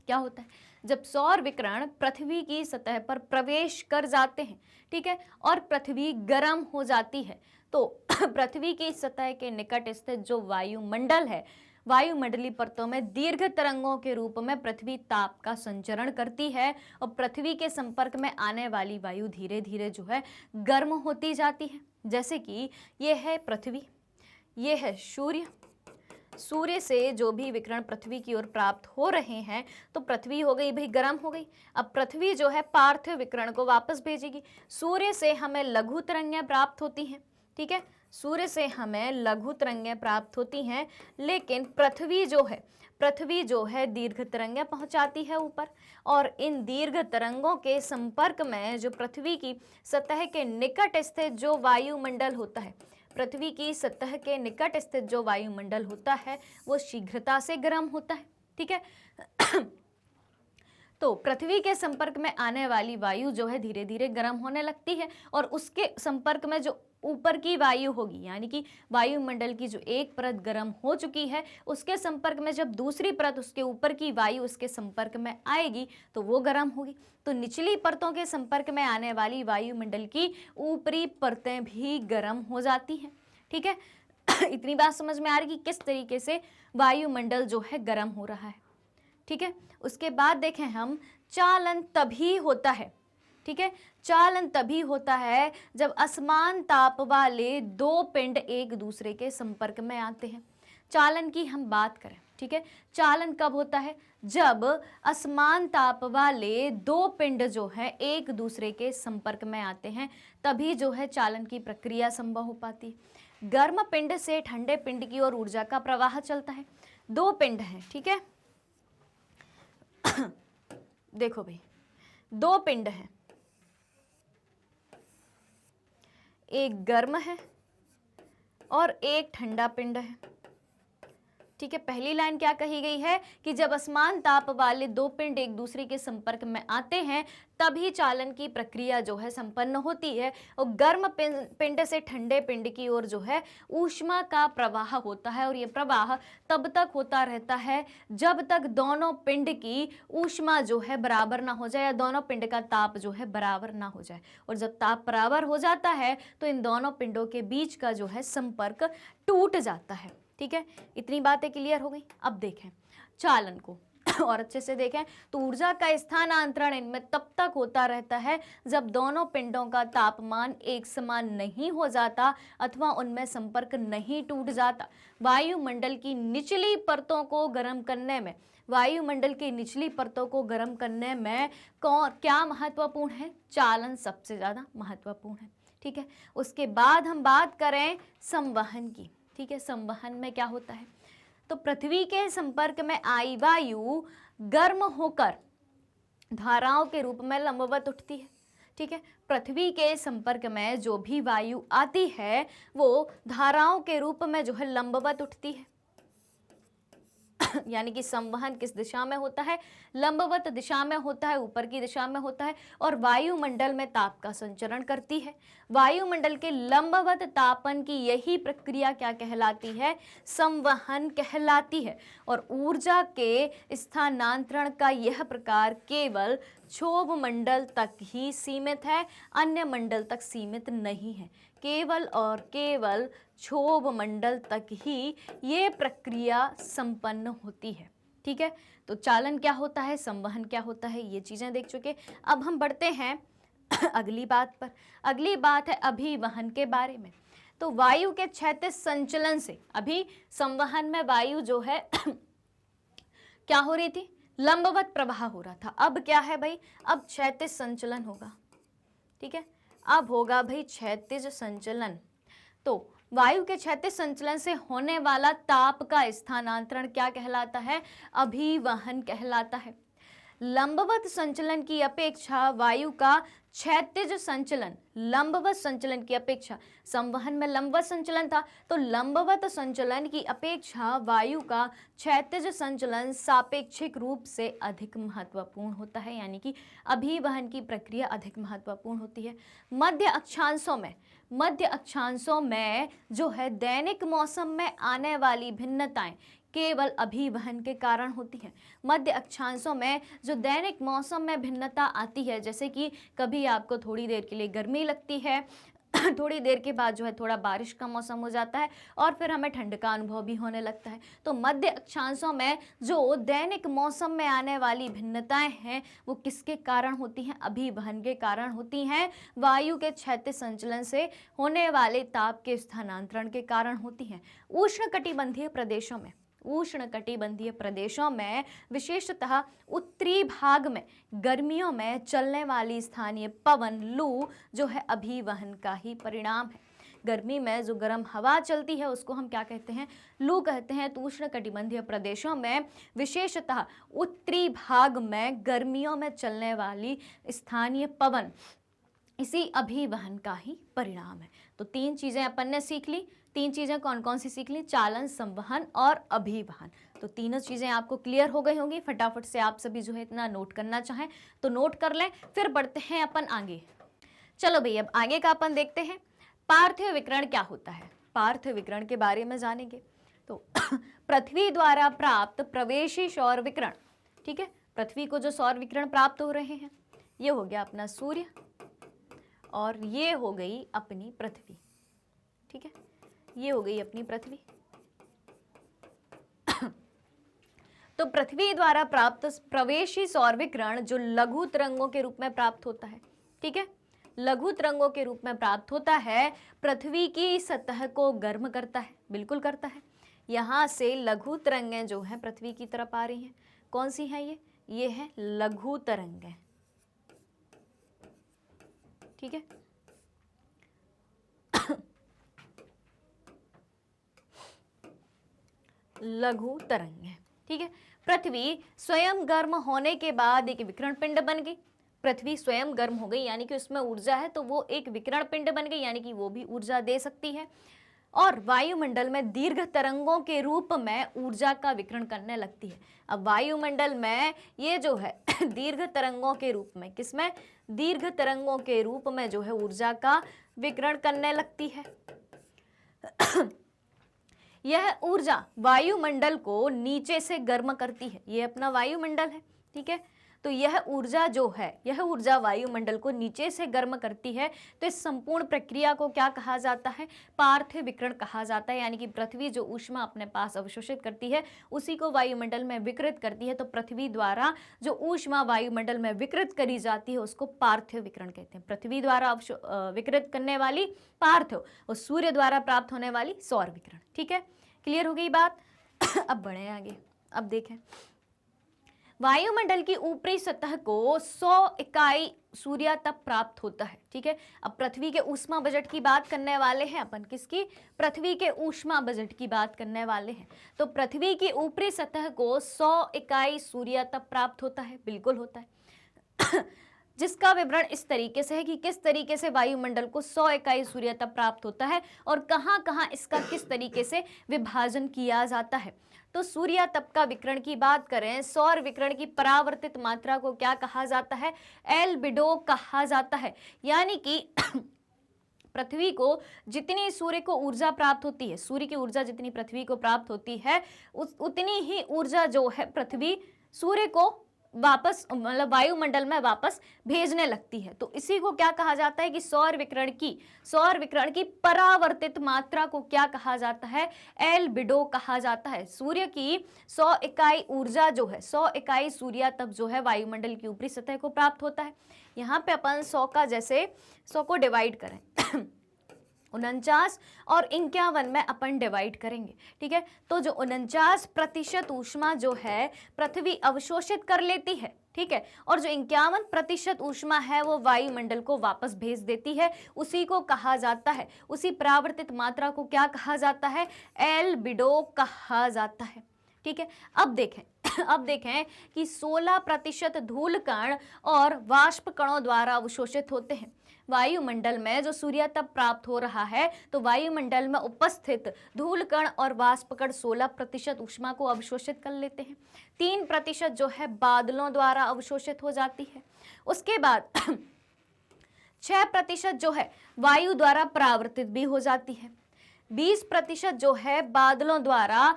क्या होता है जब सौर विकिरण पृथ्वी की सतह पर प्रवेश कर जाते हैं, ठीक है, और पृथ्वी गर्म हो जाती है, तो पृथ्वी की सतह के निकट स्थित जो वायुमंडल है, वायुमंडलीय परतों में दीर्घ तरंगों के रूप में पृथ्वी ताप का संचरण करती है और पृथ्वी के संपर्क में आने वाली वायु धीरे धीरे जो है गर्म होती जाती है। जैसे कि ये है पृथ्वी, ये है सूर्य। सूर्य से जो भी विकिरण पृथ्वी की ओर प्राप्त हो रहे हैं, तो पृथ्वी हो गई भाई गर्म हो गई। अब पृथ्वी जो है पार्थिव विकिरण को वापस भेजेगी। सूर्य से हमें लघु तरंगें प्राप्त होती हैं, ठीक है, सूर्य से हमें लघु तरंगें प्राप्त होती हैं, लेकिन पृथ्वी जो है दीर्घ तरंगें पहुंचाती है ऊपर, और इन दीर्घ तरंगों के संपर्क में जो पृथ्वी की सतह के निकट स्थित जो वायुमंडल होता है, पृथ्वी की सतह के निकट स्थित जो वायुमंडल होता है वो शीघ्रता से गर्म होता है। ठीक है, तो पृथ्वी के संपर्क में आने वाली वायु जो है धीरे धीरे गर्म होने लगती है और उसके संपर्क में जो ऊपर की वायु होगी, यानी कि वायुमंडल की जो एक परत गर्म हो चुकी है, उसके संपर्क में जब दूसरी परत, उसके ऊपर की वायु उसके संपर्क में आएगी तो वो गर्म होगी। तो निचली परतों के संपर्क में आने वाली वायुमंडल की ऊपरी परतें भी गर्म हो जाती हैं। ठीक है, इतनी बात समझ में आ रही कि किस तरीके से वायुमंडल जो है गर्म हो रहा है। ठीक है, उसके बाद देखें हम चालन तभी होता है, ठीक है, चालन तभी होता है जब असमान ताप वाले दो पिंड एक दूसरे के संपर्क में आते हैं। चालन की हम बात करें, ठीक है, चालन कब होता है? जब असमान ताप वाले दो पिंड जो है एक दूसरे के संपर्क में आते हैं, तभी जो है चालन की प्रक्रिया संभव हो पाती है। गर्म पिंड से ठंडे पिंड की ओर ऊर्जा का प्रवाह चलता है। दो पिंड हैं, ठीक है, देखो भाई, दो पिंड हैं, एक गर्म है और एक ठंडा पिंड है। ठीक है, पहली लाइन क्या कही गई है कि जब असमान ताप वाले दो पिंड एक दूसरे के संपर्क में आते हैं तभी चालन की प्रक्रिया जो है संपन्न होती है और गर्म पिंड से ठंडे पिंड की ओर जो है ऊष्मा का प्रवाह होता है और ये प्रवाह तब तक होता रहता है जब तक दोनों पिंड की ऊष्मा जो है बराबर ना हो जाए या दोनों पिंड का ताप जो है बराबर ना हो जाए। और जब ताप बराबर हो जाता है तो इन दोनों पिंडों के बीच का जो है संपर्क टूट जाता है। ठीक है, इतनी बातें क्लियर हो गई। अब देखें चालन को और अच्छे से देखें तो ऊर्जा का स्थानांतरण इनमें तब तक होता रहता है जब दोनों पिंडों का तापमान एक समान नहीं हो जाता अथवा उनमें संपर्क नहीं टूट जाता। वायुमंडल की निचली परतों को गर्म करने में क्या महत्वपूर्ण है? चालन सबसे ज्यादा महत्वपूर्ण है। ठीक है, उसके बाद हम बात करें संवहन की। ठीक है, संवहन में क्या होता है? तो पृथ्वी के संपर्क में आई वायु गर्म होकर धाराओं के रूप में लंबवत उठती है। ठीक है, पृथ्वी के संपर्क में जो भी वायु आती है वो धाराओं के रूप में जो है लंबवत उठती है। यानी कि संवहन किस दिशा में होता है? लंबवत दिशा में होता है, ऊपर की दिशा में होता है और वायुमंडल में ताप का संचरण करती है। वायुमंडल के लंबवत तापन की यही प्रक्रिया क्या कहलाती है? संवहन कहलाती है। और ऊर्जा के स्थानांतरण का यह प्रकार केवल क्षोभ मंडल तक ही सीमित है, अन्य मंडल तक सीमित नहीं है। केवल और केवल क्षोभ मंडल तक ही ये प्रक्रिया संपन्न होती है। ठीक है, तो चालन क्या होता है, संवहन क्या होता है, ये चीजें देख चुके। अब हम बढ़ते हैं अगली बात पर। अगली बात है अभिवहन के बारे में। तो वायु के क्षैतिज संचलन से, अभी संवहन में वायु जो है क्या हो रही थी? लंबवत प्रवाह हो रहा था। अब क्या है भाई? अब क्षैतिज संचलन होगा। ठीक है, अब होगा भाई क्षैतिज संचलन। तो वायु के क्षैतिज संचलन से होने वाला ताप का स्थानांतरण क्या कहलाता है? अभिवहन कहलाता है। लंबवत संचलन की अपेक्षा वायु का क्षैतिज संचलन, लंबवत संचलन की अपेक्षा, संवहन में लंबवत संचलन था तो लंबवत संचलन की अपेक्षा वायु का क्षैतिज संचलन सापेक्षिक रूप से अधिक महत्वपूर्ण होता है। यानी कि अभिवहन की प्रक्रिया अधिक महत्वपूर्ण होती है। मध्य अक्षांशों में जो है दैनिक मौसम में आने वाली भिन्नताएं केवल अभिवहन के कारण होती है। मध्य अक्षांशों में जो दैनिक मौसम में भिन्नता आती है, जैसे कि कभी आपको थोड़ी देर के लिए गर्मी लगती है, थोड़ी देर के बाद जो है थोड़ा बारिश का मौसम हो जाता है और फिर हमें ठंड का अनुभव भी होने लगता है। तो मध्य अक्षांशों में जो दैनिक मौसम में आने वाली भिन्नताएं हैं वो किसके कारण होती हैं? अभिवहन के कारण होती हैं। वायु के क्षैतिज संचलन से होने वाले ताप के स्थानांतरण के कारण होती हैं। उष्णकटिबंधीय प्रदेशों में विशेषतः उत्तरी भाग में गर्मियों में चलने वाली स्थानीय पवन लू जो है अभिवहन का ही परिणाम है। गर्मी में जो गर्म हवा चलती है उसको हम क्या कहते हैं? लू कहते हैं। तो उष्णकटिबंधीय प्रदेशों में विशेषतः उत्तरी भाग में गर्मियों में चलने वाली स्थानीय पवन इसी अभिवहन का ही परिणाम है। तो तीन चीजें अपन ने सीख ली। तीन चीजें कौन कौन सी सीख ली? चालन, संवहन और अभिवहन। तो तीनों चीजें आपको क्लियर हो गई होंगी। फटाफट से आप सभी जो है इतना नोट करना चाहें तो नोट कर लें। फिर बढ़ते हैं अपन आगे। चलो भाई, अब आगे का अपन देखते हैं पार्थिव विकिरण क्या होता है। पार्थिव विकिरण के बारे में जानेंगे। तो पृथ्वी द्वारा प्राप्त प्रवेशी सौर विकिरण। ठीक है, पृथ्वी को जो सौर विकिरण प्राप्त हो रहे हैं, ये हो गया अपना सूर्य और ये हो गई अपनी पृथ्वी। ठीक है, ये हो गई अपनी पृथ्वी। तो पृथ्वी द्वारा प्राप्त प्रवेशी सौर विकिरण जो लघु तरंगों के रूप में प्राप्त होता है। ठीक है, लघु तरंगों के रूप में प्राप्त होता है, पृथ्वी की सतह को गर्म करता है। बिल्कुल करता है। यहाँ से लघु तरंगें जो हैं पृथ्वी की तरफ आ रही हैं। कौन सी हैं ये हैं लघु तरंगें। ठीक है, लघु तरंगें। ठीक है, पृथ्वी स्वयं गर्म होने के बाद एक विकिरण पिंड बन गई। पृथ्वी स्वयं गर्म हो गई यानी कि उसमें ऊर्जा है तो वो एक विकिरण पिंड बन गई, यानी कि वो भी ऊर्जा दे सकती है। और वायुमंडल में दीर्घ तरंगों के रूप में ऊर्जा का विकिरण करने लगती है। अब वायुमंडल में ये जो है दीर्घ तरंगों के रूप में, किसमें? दीर्घ तरंगों के रूप में जो है ऊर्जा का विकिरण करने लगती है। यह ऊर्जा वायुमंडल को नीचे से गर्म करती है। ये अपना वायुमंडल है, ठीक है। तो यह ऊर्जा जो है, यह ऊर्जा वायुमंडल को नीचे से गर्म करती है। तो इस संपूर्ण प्रक्रिया को क्या कहा जाता है? पार्थिव विकिरण कहा जाता है। यानी कि पृथ्वी जो ऊष्मा अपने पास अवशोषित करती है उसी को वायुमंडल में विकृत करती है। तो पृथ्वी द्वारा जो ऊष्मा वायुमंडल में विकृत करी जाती है उसको पार्थिव विकिरण कहते हैं। पृथ्वी द्वारा विकृत करने वाली पार्थिव और सूर्य द्वारा प्राप्त होने वाली सौर विकिरण। ठीक है, क्लियर हो गई बात। अब बढ़े आगे। अब देखें, वायुमंडल की ऊपरी सतह को 100 इकाई सूर्यताप प्राप्त होता है। ठीक है, अब पृथ्वी के ऊष्मा बजट की बात करने वाले हैं अपन। किसकी? पृथ्वी के ऊष्मा बजट की बात करने वाले हैं। तो पृथ्वी की ऊपरी सतह को 100 इकाई सूर्यताप प्राप्त होता है। बिल्कुल होता है। जिसका विवरण इस तरीके से है कि किस तरीके से वायुमंडल को 100 इकाई सूर्यताप प्राप्त होता है और कहाँ कहाँ इसका किस तरीके से विभाजन किया जाता है। तो सूर्यताप का विकिरण की बात करें, सौर विकिरण की परावर्तित मात्रा को क्या कहा जाता है? एल्बिडो कहा जाता है। यानी कि पृथ्वी को जितनी सूर्य को ऊर्जा प्राप्त होती है, सूर्य की ऊर्जा जितनी पृथ्वी को प्राप्त होती है उतनी ही ऊर्जा जो है पृथ्वी सूर्य को वापस मतलब वायुमंडल में वापस भेजने लगती है। तो इसी को क्या कहा जाता है कि सौर विकिरण की परावर्तित मात्रा को क्या कहा जाता है? एल्बिडो कहा जाता है। सूर्य की 100 इकाई ऊर्जा जो है, 100 इकाई सूर्यताप जो है वायुमंडल की ऊपरी सतह को प्राप्त होता है। यहाँ पे अपन 100 का जैसे 100 को डिवाइड करें 49 और 51 में अपन डिवाइड करेंगे। ठीक है, तो जो 49% ऊष्मा जो है पृथ्वी अवशोषित कर लेती है। ठीक है, और जो 51% ऊष्मा है वो वायुमंडल को वापस भेज देती है। उसी को कहा जाता है, उसी परावर्तित मात्रा को क्या कहा जाता है? एल्बिडो कहा जाता है। ठीक है, अब देखें कि 16% धूल कण और वाष्प कणों द्वारा अवशोषित होते हैं। वायुमंडल में जो सूर्यताप प्राप्त हो रहा है तो वायुमंडल में उपस्थित धूल कण और वाष्प कण 16% ऊष्मा को अवशोषित कर लेते हैं। 3% जो है बादलों द्वारा अवशोषित हो जाती है। उसके बाद 6% जो है वायु द्वारा परावर्तित भी हो जाती है। 20% जो है बादलों द्वारा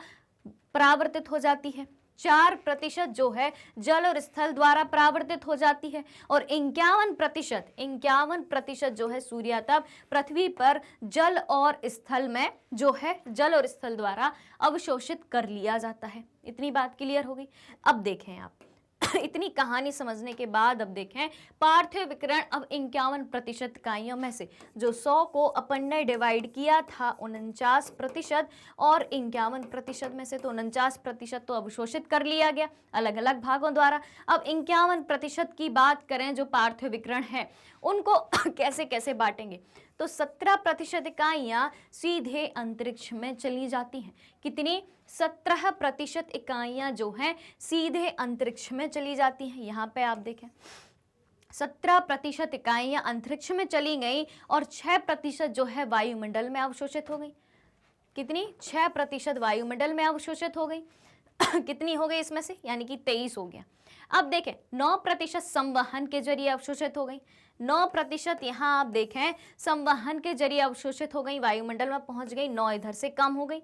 परावर्तित हो जाती है। 4% जो है जल और स्थल द्वारा परावर्तित हो जाती है और 51% जो है सूर्यताप पृथ्वी पर जल और स्थल में जो है जल और स्थल द्वारा अवशोषित कर लिया जाता है। इतनी बात क्लियर हो गई। अब देखें आप इतनी कहानी समझने के बाद अब देखें पार्थिव विकिरण। अब 51% इकाइयों में से जो 100 को अपन ने डिवाइड किया था 49% और 51% में से तो 49% तो अवशोषित कर लिया गया अलग अलग भागों द्वारा। अब 51% की बात करें जो पार्थिव विकिरण है उनको कैसे कैसे बांटेंगे? तो 17% इकाइयां सीधे अंतरिक्ष में चली जाती हैं। कितनी? 17% इकाइयां जो हैं सीधे अंतरिक्ष में चली जाती हैं। यहाँ पे आप देखें 17% इकाइयां अंतरिक्ष में चली गई और 6% जो है वायुमंडल में अवशोषित हो गई। कितनी? 6% वायुमंडल में अवशोषित हो गई। कितनी हो गई इसमें से? यानी कि 23 हो गया। अब देखें 9% संवहन के जरिए अवशोषित हो गई। 9% यहाँ आप देखें संवहन के जरिए अवशोषित हो गई, वायुमंडल में पहुंच गई। 9 इधर से कम हो गई।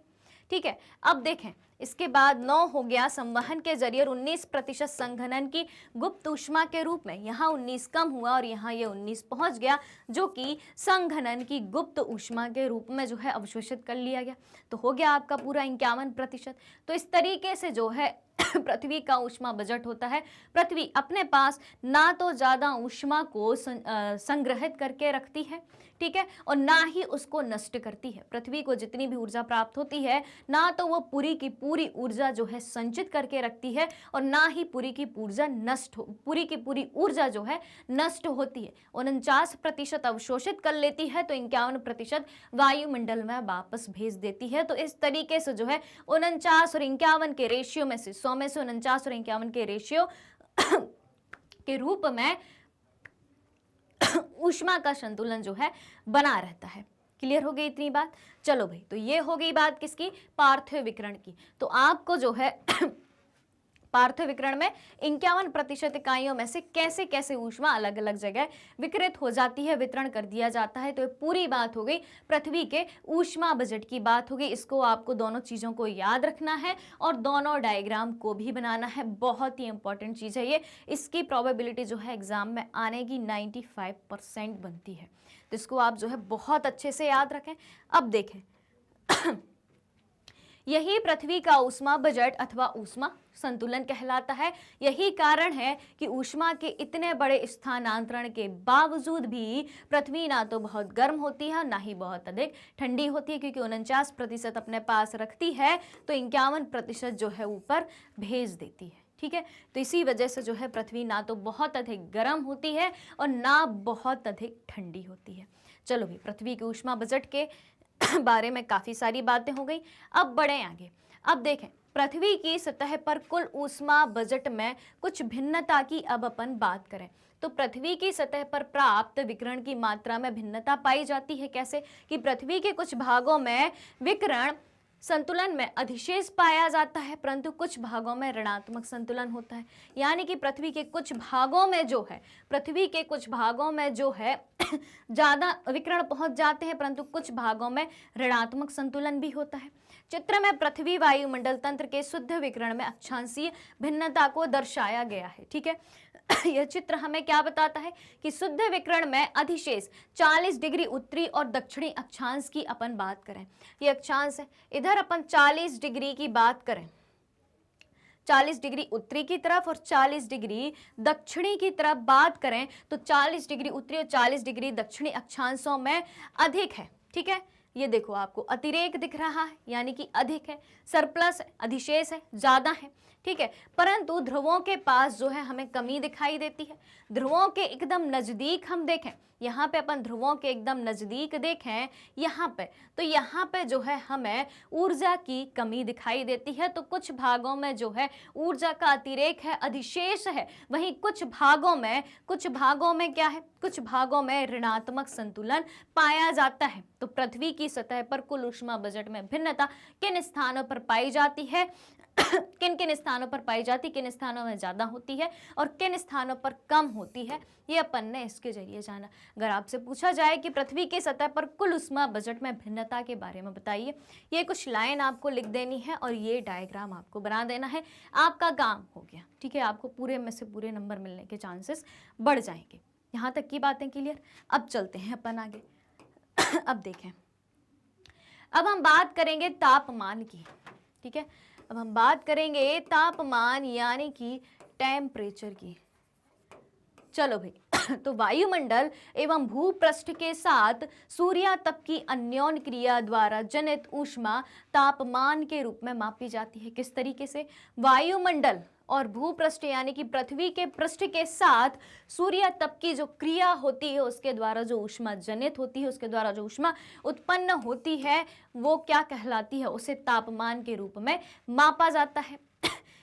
ठीक है, अब देखें इसके बाद 9 हो गया संवहन के जरिए और 19% संघनन की गुप्त ऊष्मा के रूप में। यहाँ 19 कम हुआ और यहाँ ये 19 पहुंच गया जो कि संघनन की गुप्त ऊष्मा के रूप में जो है अवशोषित कर लिया गया। तो हो गया आपका पूरा 51%। तो इस तरीके से जो है पृथ्वी का ऊष्मा बजट होता है। पृथ्वी अपने पास ना तो ज़्यादा ऊष्मा को संग्रहित करके रखती है, ठीक है, और ना ही उसको नष्ट करती है। पृथ्वी को जितनी भी ऊर्जा प्राप्त होती है ना तो वो पूरी की पूरी ऊर्जा जो है संचित करके रखती है और ना ही पूरी की पूरी ऊर्जा जो है नष्ट होती है। 49% अवशोषित कर लेती है तो 51% वायुमंडल में वापस भेज देती है। तो इस तरीके से जो है 49 और 51 के रेशियो में से 100 में से 49 और 51 के रेशियो के रूप में ऊष्मा का संतुलन जो है बना रहता है। क्लियर हो गई इतनी बात। चलो भाई, तो ये हो गई बात किसकी, पार्थिव विकिरण की। तो आपको जो है पार्थिव विकिरण में 51% इकाइयों में से कैसे कैसे ऊष्मा अलग अलग जगह विकिरित हो जाती है, वितरण कर दिया जाता है। तो ये पूरी बात हो गई पृथ्वी के ऊष्मा बजट की बात हो गई। इसको आपको दोनों चीज़ों को याद रखना है और दोनों डायग्राम को भी बनाना है। बहुत ही इंपॉर्टेंट चीज़ है ये। इसकी प्रोबेबिलिटी जो है एग्जाम में आने की 95% बनती है। तो इसको आप जो है बहुत अच्छे से याद रखें। अब देखें यही पृथ्वी का ऊष्मा बजट अथवा ऊष्मा संतुलन कहलाता है। यही कारण है कि ऊष्मा के इतने बड़े स्थानांतरण के बावजूद भी पृथ्वी ना तो बहुत गर्म होती है ना ही बहुत अधिक ठंडी होती है, क्योंकि 49% अपने पास रखती है तो 51% जो है ऊपर भेज देती है। ठीक है, तो इसी वजह से जो है पृथ्वी ना तो बहुत अधिक गर्म होती है और ना बहुत अधिक ठंडी होती है। चलो भाई, पृथ्वी के ऊष्मा बजट के बारे में काफ़ी सारी बातें हो गई। अब बढ़ें आगे। अब देखें पृथ्वी की सतह पर कुल ऊष्मा बजट में कुछ भिन्नता की अब अपन बात करें तो पृथ्वी की सतह पर प्राप्त विकिरण की मात्रा में भिन्नता पाई जाती है। कैसे कि पृथ्वी के कुछ भागों में विकिरण संतुलन में अधिशेष पाया जाता है, परंतु कुछ भागों में ऋणात्मक संतुलन होता है। यानी कि पृथ्वी के कुछ भागों में जो है ज़्यादा विकिरण पहुंच जाते हैं, परंतु कुछ भागों में ऋणात्मक संतुलन भी होता है। चित्र में पृथ्वी वायुमंडल तंत्र के शुद्ध विकिरण में अक्षांशीय भिन्नता को दर्शाया गया है। ठीक है, यह चित्र हमें क्या बताता है कि शुद्ध विकिरण में अधिशेष 40 डिग्री उत्तरी और दक्षिणी अक्षांश की अपन बात करें, ये अक्षांश है। इधर अपन 40 डिग्री की बात करें, 40 डिग्री उत्तरी की तरफ और 40 डिग्री दक्षिणी की तरफ बात करें तो 40 डिग्री उत्तरी और 40 डिग्री दक्षिणी अक्षांशों में अधिक है। ठीक है, ये देखो आपको अतिरेक दिख रहा है, यानी कि अधिक है, सरप्लस है, अधिशेष है, ज्यादा है। ठीक है, परंतु ध्रुवों के पास जो है हमें कमी दिखाई देती है। ध्रुवों के एकदम नजदीक हम देखें, यहाँ पे अपन ध्रुवों के एकदम नजदीक देखें यहाँ पे, तो यहाँ पे जो है हमें ऊर्जा की कमी दिखाई देती है। तो कुछ भागों में जो है ऊर्जा का अतिरेक है, अधिशेष है। वहीं कुछ भागों में क्या है, कुछ भागों में ऋणात्मक संतुलन पाया जाता है। तो पृथ्वी की सतह पर कुल ऊष्मा बजट में भिन्नता किन स्थानों पर पाई जाती है, किन किन स्थानों पर पाई जाती, किन स्थानों में ज्यादा होती है और किन स्थानों पर कम होती है, ये अपन ने इसके जरिए जाना। अगर आपसे पूछा जाए कि पृथ्वी के सतह पर कुल ऊष्मा बजट में भिन्नता के बारे में बताइए, ये कुछ लाइन आपको लिख देनी है और ये डायग्राम आपको बना देना है, आपका काम हो गया। ठीक है, आपको पूरे में से पूरे नंबर मिलने के चांसेस बढ़ जाएंगे। यहाँ तक की बातें क्लियर। अब चलते हैं अपन आगे। अब देखें, अब हम बात करेंगे तापमान की। ठीक है, अब हम बात करेंगे तापमान यानी कि टेम्परेचर की। चलो भाई, तो वायुमंडल एवं भूपृष्ठ के साथ सूर्यातप की अन्योन क्रिया द्वारा जनित ऊष्मा तापमान के रूप में मापी जाती है। किस तरीके से, वायुमंडल और भूपृष्ठ यानी कि पृथ्वी के पृष्ठ के साथ सूर्यातप की जो क्रिया होती है उसके द्वारा जो ऊष्मा जनित होती है, उसके द्वारा जो ऊष्मा उत्पन्न होती है वो क्या कहलाती है, उसे तापमान के रूप में मापा जाता है।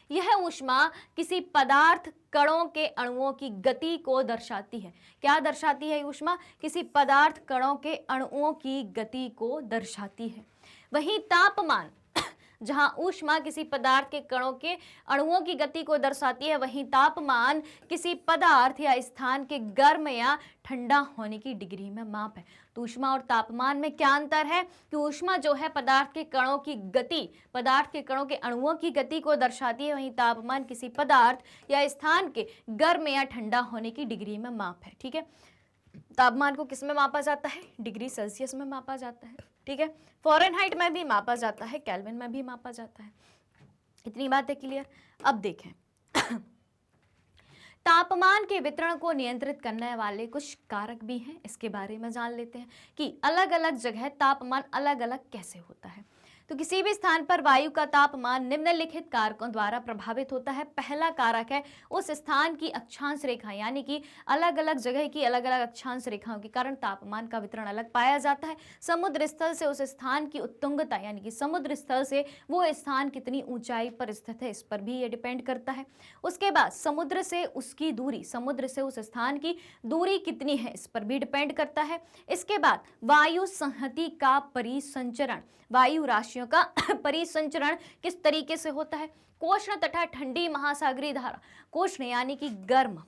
यह ऊष्मा किसी पदार्थ कणों के अणुओं की गति को दर्शाती है। क्या दर्शाती है ऊष्मा, किसी पदार्थ कणों के अणुओं की गति को दर्शाती है। वहीं तापमान, जहां ऊष्मा किसी पदार्थ के कणों के अणुओं की गति को दर्शाती है, वहीं तापमान किसी पदार्थ या स्थान के गर्म या ठंडा होने की डिग्री में माप है। तो ऊष्मा और तापमान में क्या अंतर है कि ऊष्मा जो है पदार्थ के कणों की गति, पदार्थ के कणों के अणुओं की गति को दर्शाती है, वहीं तापमान किसी पदार्थ या स्थान के गर्म या ठंडा होने की डिग्री में माप है। ठीक है, तापमान को किस में मापा जाता है, डिग्री सेल्सियस में मापा जाता है। ठीक है, फ़ारेनहाइट में भी मापा जाता है, केल्विन में भी मापा जाता है। इतनी बात है क्लियर। अब देखें, तापमान के वितरण को नियंत्रित करने वाले कुछ कारक भी हैं, इसके बारे में जान लेते हैं कि अलग अलग जगह तापमान अलग अलग कैसे होता है। तो किसी भी स्थान पर वायु का तापमान निम्नलिखित कारकों द्वारा प्रभावित होता है। पहला कारक है उस स्थान की अक्षांश रेखा, यानी कि अलग अलग जगह की अलग अलग अक्षांश रेखाओं के कारण तापमान का वितरण अलग पाया जाता है। समुद्र स्थल से उस स्थान की उत्तुंगता, यानी कि समुद्र स्थल से वो स्थान कितनी ऊंचाई पर स्थित है, इस पर भी ये डिपेंड करता है। उसके बाद समुद्र से उसकी दूरी, समुद्र से उस स्थान की दूरी कितनी है, इस पर भी डिपेंड करता है। इसके बाद वायु संहति का परिसंचरण, वायु राशियों का परिसंचरण किस तरीके से होता है। कोष्ण तथा ठंडी महासागरीय धारा, कोष्ण यानी कि गर्म,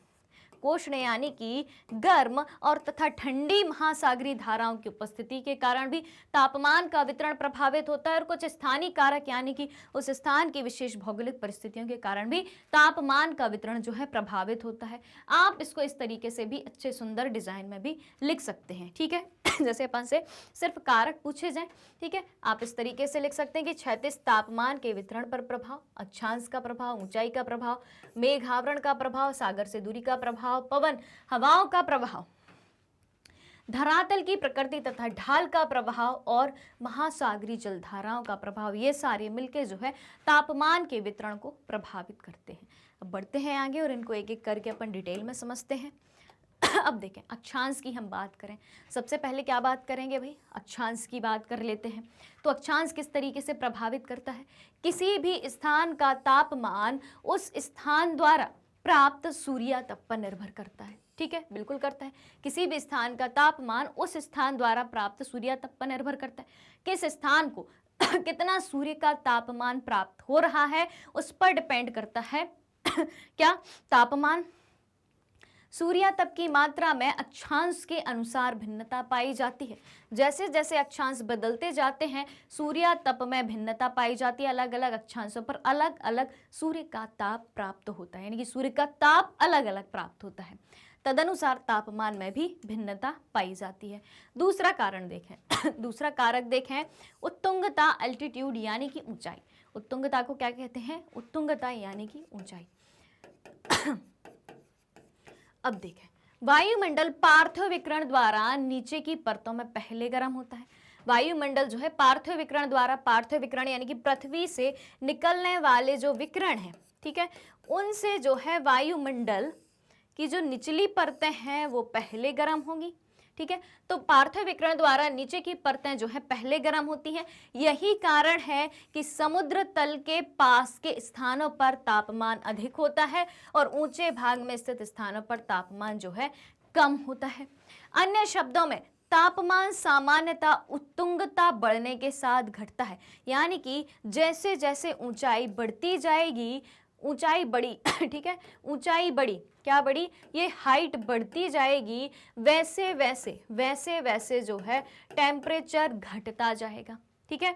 कोष्ण यानी कि गर्म और तथा ठंडी महासागरीय धाराओं की उपस्थिति के कारण भी तापमान का वितरण प्रभावित होता है। और कुछ स्थानीय कारक यानी कि उस स्थान की विशेष भौगोलिक परिस्थितियों के कारण भी तापमान का वितरण जो है प्रभावित होता है। आप इसको इस तरीके से भी अच्छे सुंदर डिजाइन में भी लिख सकते हैं, ठीक है। जैसे अपन से सिर्फ कारक पूछे जाएं, ठीक है, आप इस तरीके से लिख सकते हैं कि क्षैतिज तापमान के वितरण पर प्रभाव, अक्षांश का प्रभाव, ऊंचाई का प्रभाव, मेघ आवरण का प्रभाव, सागर से दूरी का प्रभाव, पवन हवाओं का प्रभाव, धरातल की प्रकृति तथा ढाल का प्रभाव और महासागरीय जलधाराओं का प्रभाव, ये सारे मिलकर जो है तापमान के वितरण को प्रभावित करते हैं। अब बढ़ते हैं आगे और इनको एक एक करके अपन डिटेल में समझते हैं। अब देखें अक्षांश की हम बात करें, सबसे पहले क्या बात करेंगे भाई, अक्षांश की बात कर लेते हैं। तो अक्षांश किस तरीके से प्रभावित करता है, किसी भी स्थान का तापमान उस स्थान द्वारा प्राप्त सूर्य तप पर निर्भर करता है, ठीक है, बिल्कुल करता है। किसी भी स्थान का तापमान उस स्थान द्वारा प्राप्त सूर्य तप पर निर्भर करता है। किस स्थान को कितना सूर्य का तापमान प्राप्त हो रहा है उस पर डिपेंड करता है क्या, तापमान। सूर्य तप की मात्रा में अक्षांश के अनुसार भिन्नता पाई जाती है। जैसे जैसे अक्षांश बदलते जाते हैं सूर्य तप में भिन्नता पाई जाती है। अलग अलग अक्षांशों पर अलग अलग सूर्य का ताप प्राप्त होता है, यानी कि सूर्य का ताप अलग अलग प्राप्त होता है। तदनुसार तापमान में भी भिन्नता पाई जाती है। दूसरा कारण देखें दूसरा कारक देखें उत्तुंगता, एल्टीट्यूड यानी कि ऊंचाई। उत्तुंगता को क्या कहते हैं, उत्तुंगता यानी कि ऊंचाई। अब देखें वायुमंडल पार्थिव विकिरण द्वारा नीचे की परतों में पहले गर्म होता है। वायुमंडल जो है पार्थिव विकिरण द्वारा, पार्थिव विकिरण यानी कि पृथ्वी से निकलने वाले जो विकिरण हैं, ठीक है, उनसे जो है वायुमंडल की जो निचली परतें हैं वो पहले गर्म होंगी, ठीक है। तो पार्थिव विकिरण द्वारा नीचे की परतें जो है पहले गर्म होती हैं। यही कारण है कि समुद्र तल के पास के स्थानों पर तापमान अधिक होता है और ऊंचे भाग में स्थित स्थानों पर तापमान जो है कम होता है। अन्य शब्दों में तापमान सामान्यतः उत्तुंगता बढ़ने के साथ घटता है, यानी कि जैसे जैसे ऊंचाई बढ़ती जाएगी, ऊंचाई बढ़ी ठीक है, ऊंचाई बढ़ी, क्या बढ़ी, ये हाइट बढ़ती जाएगी, वैसे वैसे वैसे वैसे जो है टेम्परेचर घटता जाएगा, ठीक है।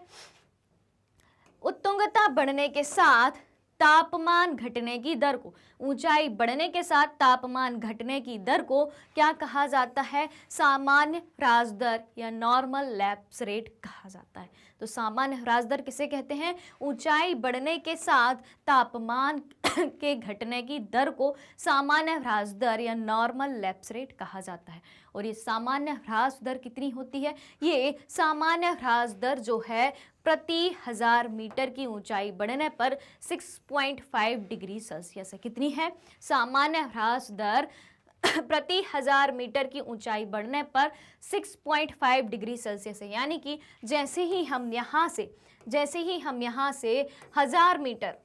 उत्तुंगता बढ़ने के साथ तापमान घटने की दर को, ऊंचाई बढ़ने के साथ तापमान घटने की दर को क्या कहा जाता है, सामान्य ह्रास दर या नॉर्मल लैप्स रेट कहा जाता है। तो सामान्य ह्रास दर किसे कहते हैं, ऊंचाई बढ़ने के साथ तापमान के घटने की दर को सामान्य ह्रास दर या नॉर्मल लैप्स रेट कहा जाता है। और ये सामान्य ह्रास दर कितनी होती है, ये सामान्य ह्रास दर जो है प्रति 1000 मीटर की ऊंचाई बढ़ने पर 6.5 डिग्री सेल्सियस है। कितनी है, सामान्य ह्रास दर प्रति 1000 मीटर की ऊंचाई बढ़ने पर 6.5 डिग्री सेल्सियस है। यानी कि जैसे ही हम यहाँ से 1000 मीटर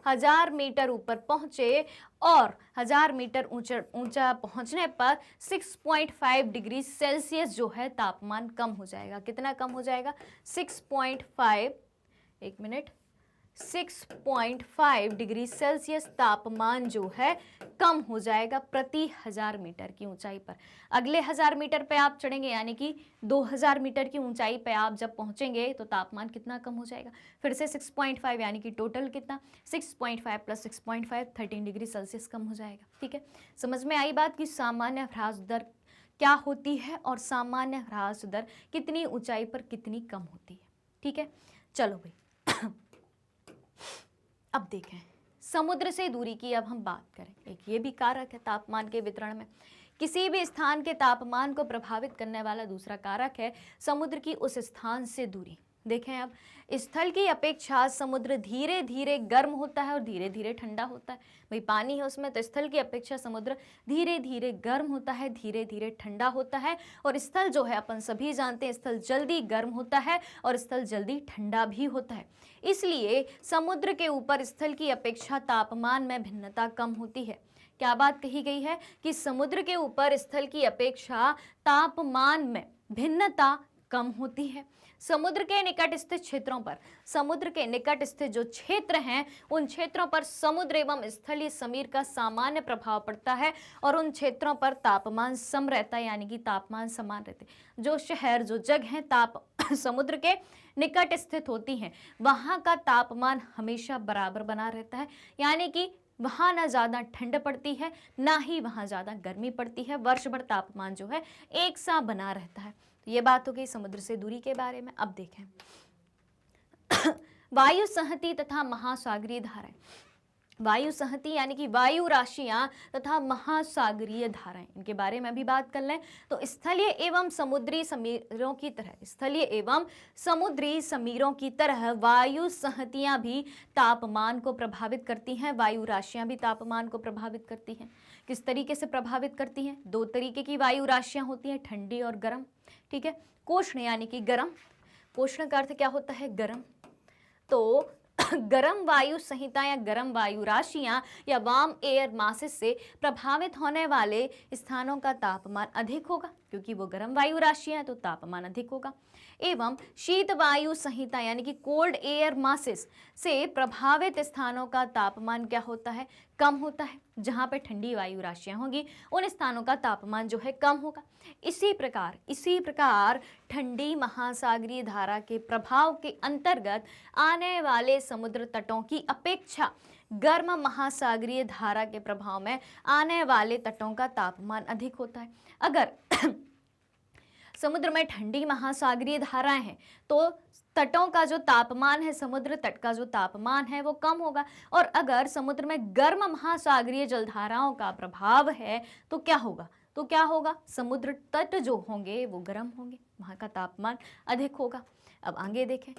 1000 मीटर ऊपर पहुँचे और 1000 मीटर ऊंचा पहुँचने पर 6.5 डिग्री सेल्सियस जो है तापमान कम हो जाएगा। कितना कम हो जाएगा, 6.5, एक मिनट, 6.5 डिग्री सेल्सियस तापमान जो है कम हो जाएगा प्रति 1000 मीटर की ऊंचाई पर। अगले 1000 मीटर पे आप चढ़ेंगे, यानी कि 2000 मीटर की ऊंचाई पे आप जब पहुंचेंगे तो तापमान कितना कम हो जाएगा, फिर से 6.5, यानी कि टोटल कितना, 6.5 प्लस 6.5 13 डिग्री सेल्सियस कम हो जाएगा, ठीक है। समझ में आई बात कि सामान्य ह्रास दर क्या होती है और सामान्य ह्रास दर कितनी ऊंचाई पर कितनी कम होती है, ठीक है। चलो भाई अब देखें समुद्र से दूरी की अब हम बात करें। एक ये भी कारक है तापमान के वितरण में। किसी भी स्थान के तापमान को प्रभावित करने वाला दूसरा कारक है समुद्र की उस स्थान से दूरी। देखें अब, स्थल की अपेक्षा समुद्र धीरे धीरे गर्म होता है और धीरे धीरे ठंडा होता है। भाई पानी है उसमें, तो स्थल की अपेक्षा समुद्र धीरे धीरे गर्म होता है, धीरे धीरे ठंडा होता है। और स्थल जो है अपन सभी जानते हैं, स्थल जल्दी गर्म होता है और स्थल जल्दी ठंडा भी होता है। इसलिए समुद्र के ऊपर स्थल की अपेक्षा तापमान में भिन्नता कम होती है। क्या बात कही गई है कि समुद्र के ऊपर स्थल की अपेक्षा तापमान में भिन्नता कम होती है। समुद्र के निकट स्थित क्षेत्रों पर, समुद्र के निकट स्थित जो क्षेत्र हैं उन क्षेत्रों पर समुद्र एवं स्थलीय समीर का सामान्य प्रभाव पड़ता है और उन क्षेत्रों पर तापमान सम रहता है, यानी कि तापमान समान रहते हैं। जो शहर, जो जगह समुद्र के निकट स्थित होती हैं वहाँ का तापमान हमेशा बराबर बना रहता है, यानी कि वहाँ ना ज़्यादा ठंड पड़ती है ना ही वहाँ ज़्यादा गर्मी पड़ती है। वर्ष भर तापमान जो है एक सा बना रहता है। तो ये बात हो गई समुद्र से दूरी के बारे में। अब देखें वायु संहति तथा महासागरीय धाराएं। वायु संहति यानी कि वायु राशियां तथा महासागरीय धाराएं, इनके बारे में भी बात कर लें। तो स्थलीय एवं समुद्री समीरों की तरह, स्थलीय एवं समुद्री समीरों की तरह वायु संहतियां भी तापमान को प्रभावित करती हैं। वायु राशियां भी तापमान को प्रभावित करती हैं। किस तरीके से प्रभावित करती हैं? दो तरीके की वायु राशियां होती हैं, ठंडी और गर्म। ठीक है, कोष्ण यानी कि गर्म। कोष्ण का अर्थ क्या होता है? गर्म। तो गर्म वायु संहिता या गर्म वायु राशियां या वार्म एयर मासेस से प्रभावित होने वाले स्थानों का तापमान अधिक होगा, क्योंकि वो गर्म वायु राशियां हैं तो तापमान अधिक होगा। एवं शीत वायु संहिता यानी कि कोल्ड एयर मासेस से प्रभावित स्थानों का तापमान क्या होता है? कम होता है। जहाँ पे ठंडी वायु राशियां होंगी उन स्थानों का तापमान जो है कम होगा। इसी प्रकार ठंडी महासागरीय धारा के प्रभाव के अंतर्गत आने वाले समुद्र तटों की अपेक्षा गर्म महासागरीय धारा के प्रभाव में आने वाले तटों का तापमान अधिक होता है। अगर समुद्र में ठंडी महासागरीय धाराएं हैं तो तटों का जो तापमान है, समुद्र तट का जो तापमान है वो कम होगा। और अगर समुद्र में गर्म महासागरीय जलधाराओं का प्रभाव है तो क्या होगा? समुद्र तट जो होंगे वो गर्म होंगे, वहां का तापमान अधिक होगा। अब आगे देखें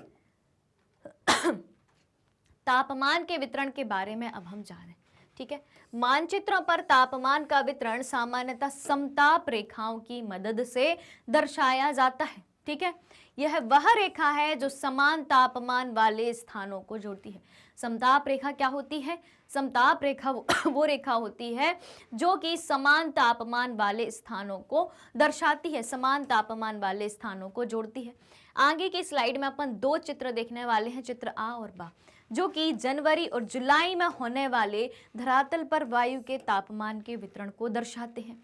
तापमान के वितरण के बारे में अब हम जानें। ठीक है, मानचित्रों पर तापमान का वितरण सामान्यतः समताप रेखाओं की मदद से दर्शाया जाता है। ठीक है, यह वह रेखा है जो समान तापमान वाले स्थानों को जोड़ती है। समताप रेखा क्या होती है? समताप रेखा वो रेखा होती है जो कि समान तापमान वाले स्थानों को दर्शाती है, समान तापमान वाले स्थानों को जोड़ती है। आगे की स्लाइड में अपन दो चित्र देखने वाले हैं, चित्र आ और बा, जो कि जनवरी और जुलाई में होने वाले धरातल पर वायु के तापमान के वितरण को दर्शाते हैं।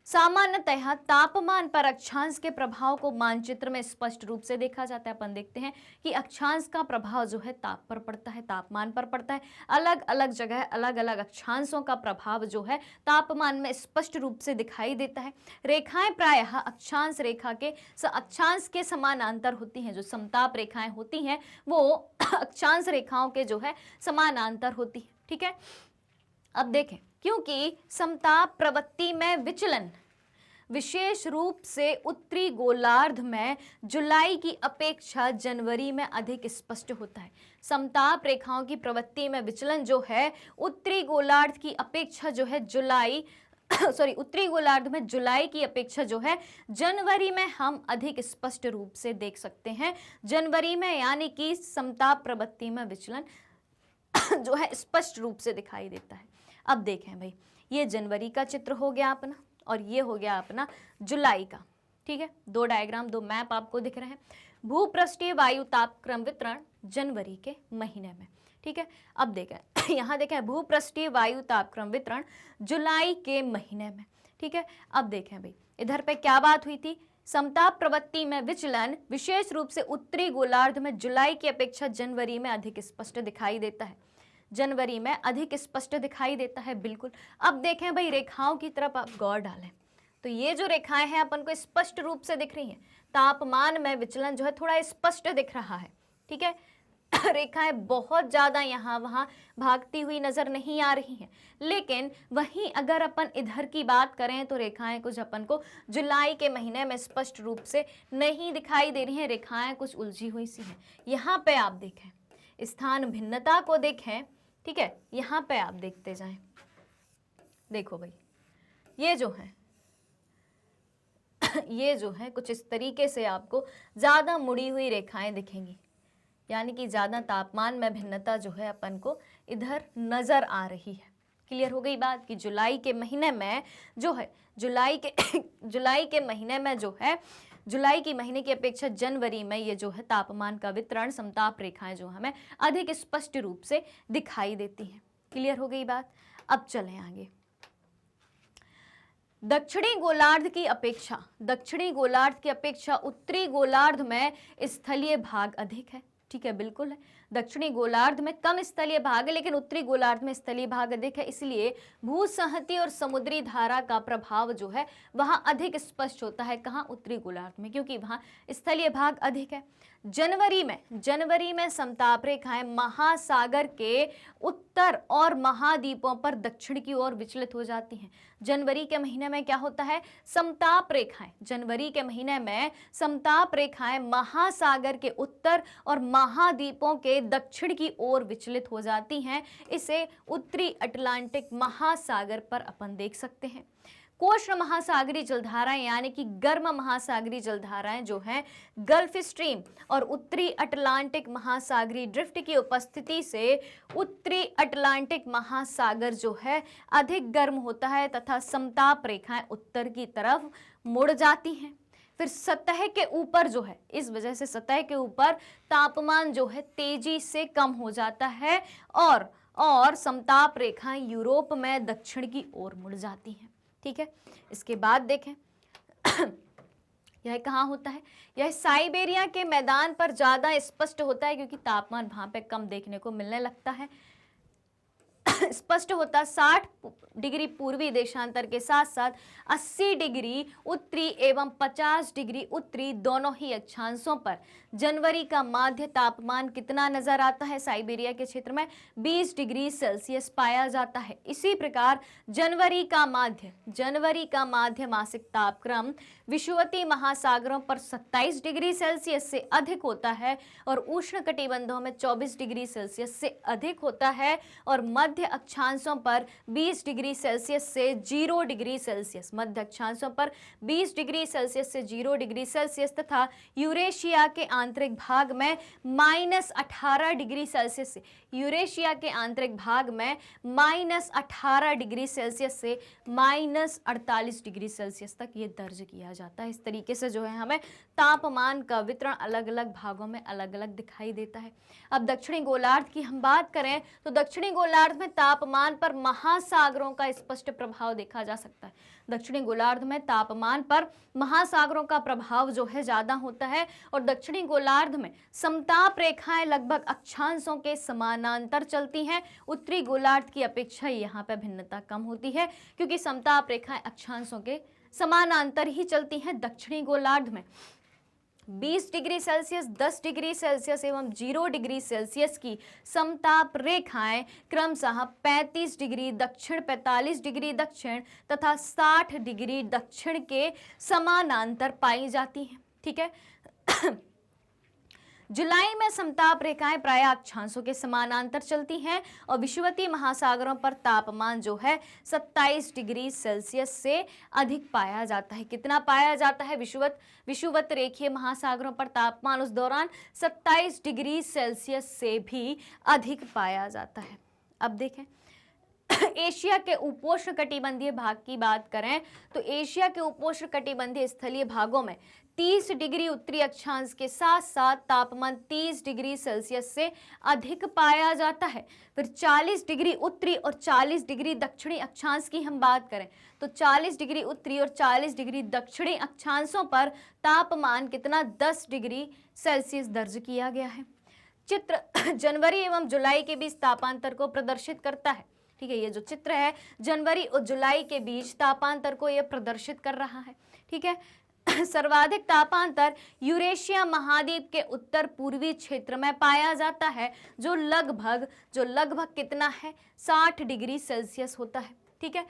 सामान्यतः तापमान पर अक्षांश के प्रभाव को मानचित्र में स्पष्ट रूप से देखा जाता है। अपन देखते हैं कि अक्षांश का प्रभाव जो है ताप पर पड़ता है, तापमान पर पड़ता है। अलग अलग जगह अलग अलग अक्षांशों का प्रभाव जो है तापमान में स्पष्ट रूप से दिखाई देता है। रेखाएं प्रायः अक्षांश के समानांतर होती हैं। जो समताप रेखाएं होती हैं वो अक्षांश रेखाओं के जो है समानांतर होती है। ठीक है, अब देखें, क्योंकि समताप प्रवृत्ति में विचलन विशेष रूप से उत्तरी गोलार्ध में जुलाई की अपेक्षा जनवरी में अधिक स्पष्ट होता है। समताप रेखाओं की प्रवृत्ति में विचलन जो है उत्तरी गोलार्ध की अपेक्षा जो है उत्तरी गोलार्ध में जुलाई की अपेक्षा जो है जनवरी में हम अधिक स्पष्ट रूप से देख सकते हैं। जनवरी में यानी कि समताप प्रवृत्ति में विचलन जो है स्पष्ट रूप से दिखाई देता है। अब देखें भाई, ये जनवरी का चित्र हो गया अपना और ये हो गया अपना जुलाई का। ठीक है, दो डायग्राम, दो मैप आपको दिख रहे हैं। भूपृष्ठीय वायु तापक्रम वितरण जनवरी के महीने में। ठीक है, अब देखें यहाँ देखें भूपृष्ठीय वायु तापक्रम वितरण जुलाई के महीने में। ठीक है, अब देखें भाई इधर पे क्या बात हुई थी? समताप प्रवृत्ति में विचलन विशेष रूप से उत्तरी गोलार्ध में जुलाई की अपेक्षा जनवरी में अधिक स्पष्ट दिखाई देता है। जनवरी में अधिक स्पष्ट दिखाई देता है, बिल्कुल। अब देखें भाई रेखाओं की तरफ आप गौर डालें तो ये जो रेखाएं हैं अपन को स्पष्ट रूप से दिख रही हैं। तापमान में विचलन जो है थोड़ा स्पष्ट दिख रहा है। ठीक है, रेखाएं बहुत ज़्यादा यहाँ वहाँ भागती हुई नज़र नहीं आ रही हैं। लेकिन वहीं अगर अपन इधर की बात करें तो रेखाएं कुछ अपन को जुलाई के महीने में स्पष्ट रूप से नहीं दिखाई दे रही हैं, रेखाएं कुछ उलझी हुई सी हैं। यहाँ पे आप देखें, स्थान भिन्नता को देखें, ठीक है, यहाँ पे आप देखते जाएं। देखो भाई, ये जो है कुछ इस तरीके से आपको ज़्यादा मुड़ी हुई रेखाएं दिखेंगी, यानी कि ज़्यादा तापमान में भिन्नता जो है अपन को इधर नज़र आ रही है। क्लियर हो गई बात कि जुलाई के महीने में जो है जुलाई के महीने में जो है जुलाई के महीने की अपेक्षा जनवरी में ये जो है तापमान का वितरण, समताप रेखाएं जो हमें अधिक स्पष्ट रूप से दिखाई देती हैं। क्लियर हो गई बात। अब चलें आगे। दक्षिणी गोलार्ध की अपेक्षा उत्तरी गोलार्ध में स्थलीय भाग अधिक है। ठीक है, बिल्कुल है। दक्षिणी गोलार्ध में कम स्थलीय भाग है, लेकिन उत्तरी गोलार्ध में स्थलीय भाग अधिक है, इसलिए भूसंहति और समुद्री धारा का प्रभाव जो है वहां अधिक स्पष्ट होता है। कहां? उत्तरी गोलार्ध में, क्योंकि वहां स्थलीय भाग अधिक है। जनवरी में समताप रेखाएं महासागर के उत्तर और महाद्वीपों पर दक्षिण की ओर विचलित हो जाती हैं। जनवरी के महीने में क्या होता है? जनवरी के महीने में समताप रेखाएं महासागर के उत्तर और महाद्वीपों के दक्षिण की ओर विचलित हो जाती हैं। इसे उत्तरी अटलांटिक महासागर पर अपन देख सकते हैं। कोष्ण महासागरीय जलधाराएं यानी कि गर्म महासागरीय जलधाराएं जो हैं गल्फ स्ट्रीम और उत्तरी अटलांटिक महासागरीय ड्रिफ्ट की उपस्थिति से उत्तरी अटलांटिक महासागर जो है अधिक गर्म होता है तथा समताप रेखाएं उत्तर की तरफ मुड़ जाती हैं। फिर सतह के ऊपर जो है, इस वजह से सतह के ऊपर तापमान जो है तेजी से कम हो जाता है और समताप रेखाएं यूरोप में दक्षिण की ओर मुड़ जाती हैं। ठीक है, इसके बाद देखें यह कहाँ होता है? यह साइबेरिया के मैदान पर ज़्यादा स्पष्ट होता है, क्योंकि तापमान वहाँ पे कम देखने को मिलने लगता है। स्पष्ट होता 60 डिग्री पूर्वी देशांतर के साथ साथ 80 डिग्री उत्तरी एवं 50 डिग्री उत्तरी दोनों ही अक्षांशों पर। जनवरी का माध्य तापमान कितना नजर आता है? साइबेरिया के क्षेत्र में 20 डिग्री सेल्सियस पाया जाता है। इसी प्रकार जनवरी का माध्य मासिक तापक्रम विषुवतीय महासागरों पर 27 डिग्री सेल्सियस से अधिक होता है और उष्ण कटिबंधों में 24 डिग्री सेल्सियस से अधिक होता है और मध्य अक्षांशों पर 20 डिग्री सेल्सियस से 0 डिग्री सेल्सियस, मध्य अक्षांशों पर 20 डिग्री सेल्सियस से 0 डिग्री सेल्सियस तथा यूरेशिया के आंतरिक भाग में -18 डिग्री सेल्सियस से, यूरेशिया के आंतरिक भाग में -18 डिग्री सेल्सियस से -48 डिग्री सेल्सियस तक ये दर्ज किया जाता है। इस तरीके से जो है हमें तापमान का वितरण अलग अलग भागों में अलग अलग दिखाई देता है। अब दक्षिणी गोलार्ध की हम बात करें तो दक्षिणी गोलार्ध में तापमान पर महासागरों का स्पष्ट प्रभाव देखा जा सकता है। दक्षिणी गोलार्ध में तापमान पर महासागरों का प्रभाव जो है ज्यादा होता है और दक्षिणी गोलार्ध में समताप रेखाएं लगभग अक्षांशों के समानांतर चलती हैं। उत्तरी गोलार्ध की अपेक्षा यहाँ पे भिन्नता कम होती है, क्योंकि समताप रेखाएं अक्षांशों के समानांतर ही चलती हैं। दक्षिणी गोलार्ध में 20 डिग्री सेल्सियस, 10 डिग्री सेल्सियस एवं 0 डिग्री सेल्सियस की समताप रेखाएं क्रमशः 35 डिग्री दक्षिण, 45 डिग्री दक्षिण तथा 60 डिग्री दक्षिण के समानांतर पाई जाती हैं। ठीक है। जुलाई में समताप रेखाएं प्रायः अक्षांशों के समानांतर चलती हैं और विषुवतीय महासागरों पर तापमान जो है 27 डिग्री सेल्सियस से अधिक पाया जाता है। कितना पाया जाता है? विषुवत रेखीय महासागरों पर तापमान उस दौरान 27 डिग्री सेल्सियस से भी अधिक पाया जाता है। अब देखें एशिया के उपोष्ण कटिबंधीय भाग की बात करें तो एशिया के उपोष्ण कटिबंधीय स्थलीय भागों में 30 डिग्री उत्तरी अक्षांश के साथ साथ तापमान 30 डिग्री सेल्सियस से अधिक पाया जाता है। फिर 40 डिग्री उत्तरी और 40 डिग्री दक्षिणी अक्षांश की हम बात करें तो 40 डिग्री उत्तरी और 40 डिग्री दक्षिणी अक्षांशों पर तापमान कितना? 10 डिग्री सेल्सियस दर्ज किया गया है। चित्र जनवरी एवं जुलाई के बीच तापांतर को प्रदर्शित करता है। ठीक है, ये जो चित्र है जनवरी और जुलाई के बीच तापांतर को ये प्रदर्शित कर रहा है। ठीक है, सर्वाधिक तापांतर यूरेशिया महाद्वीप के उत्तर पूर्वी क्षेत्र में पाया जाता है, जो लगभग कितना है, 60 डिग्री सेल्सियस होता है। ठीक है।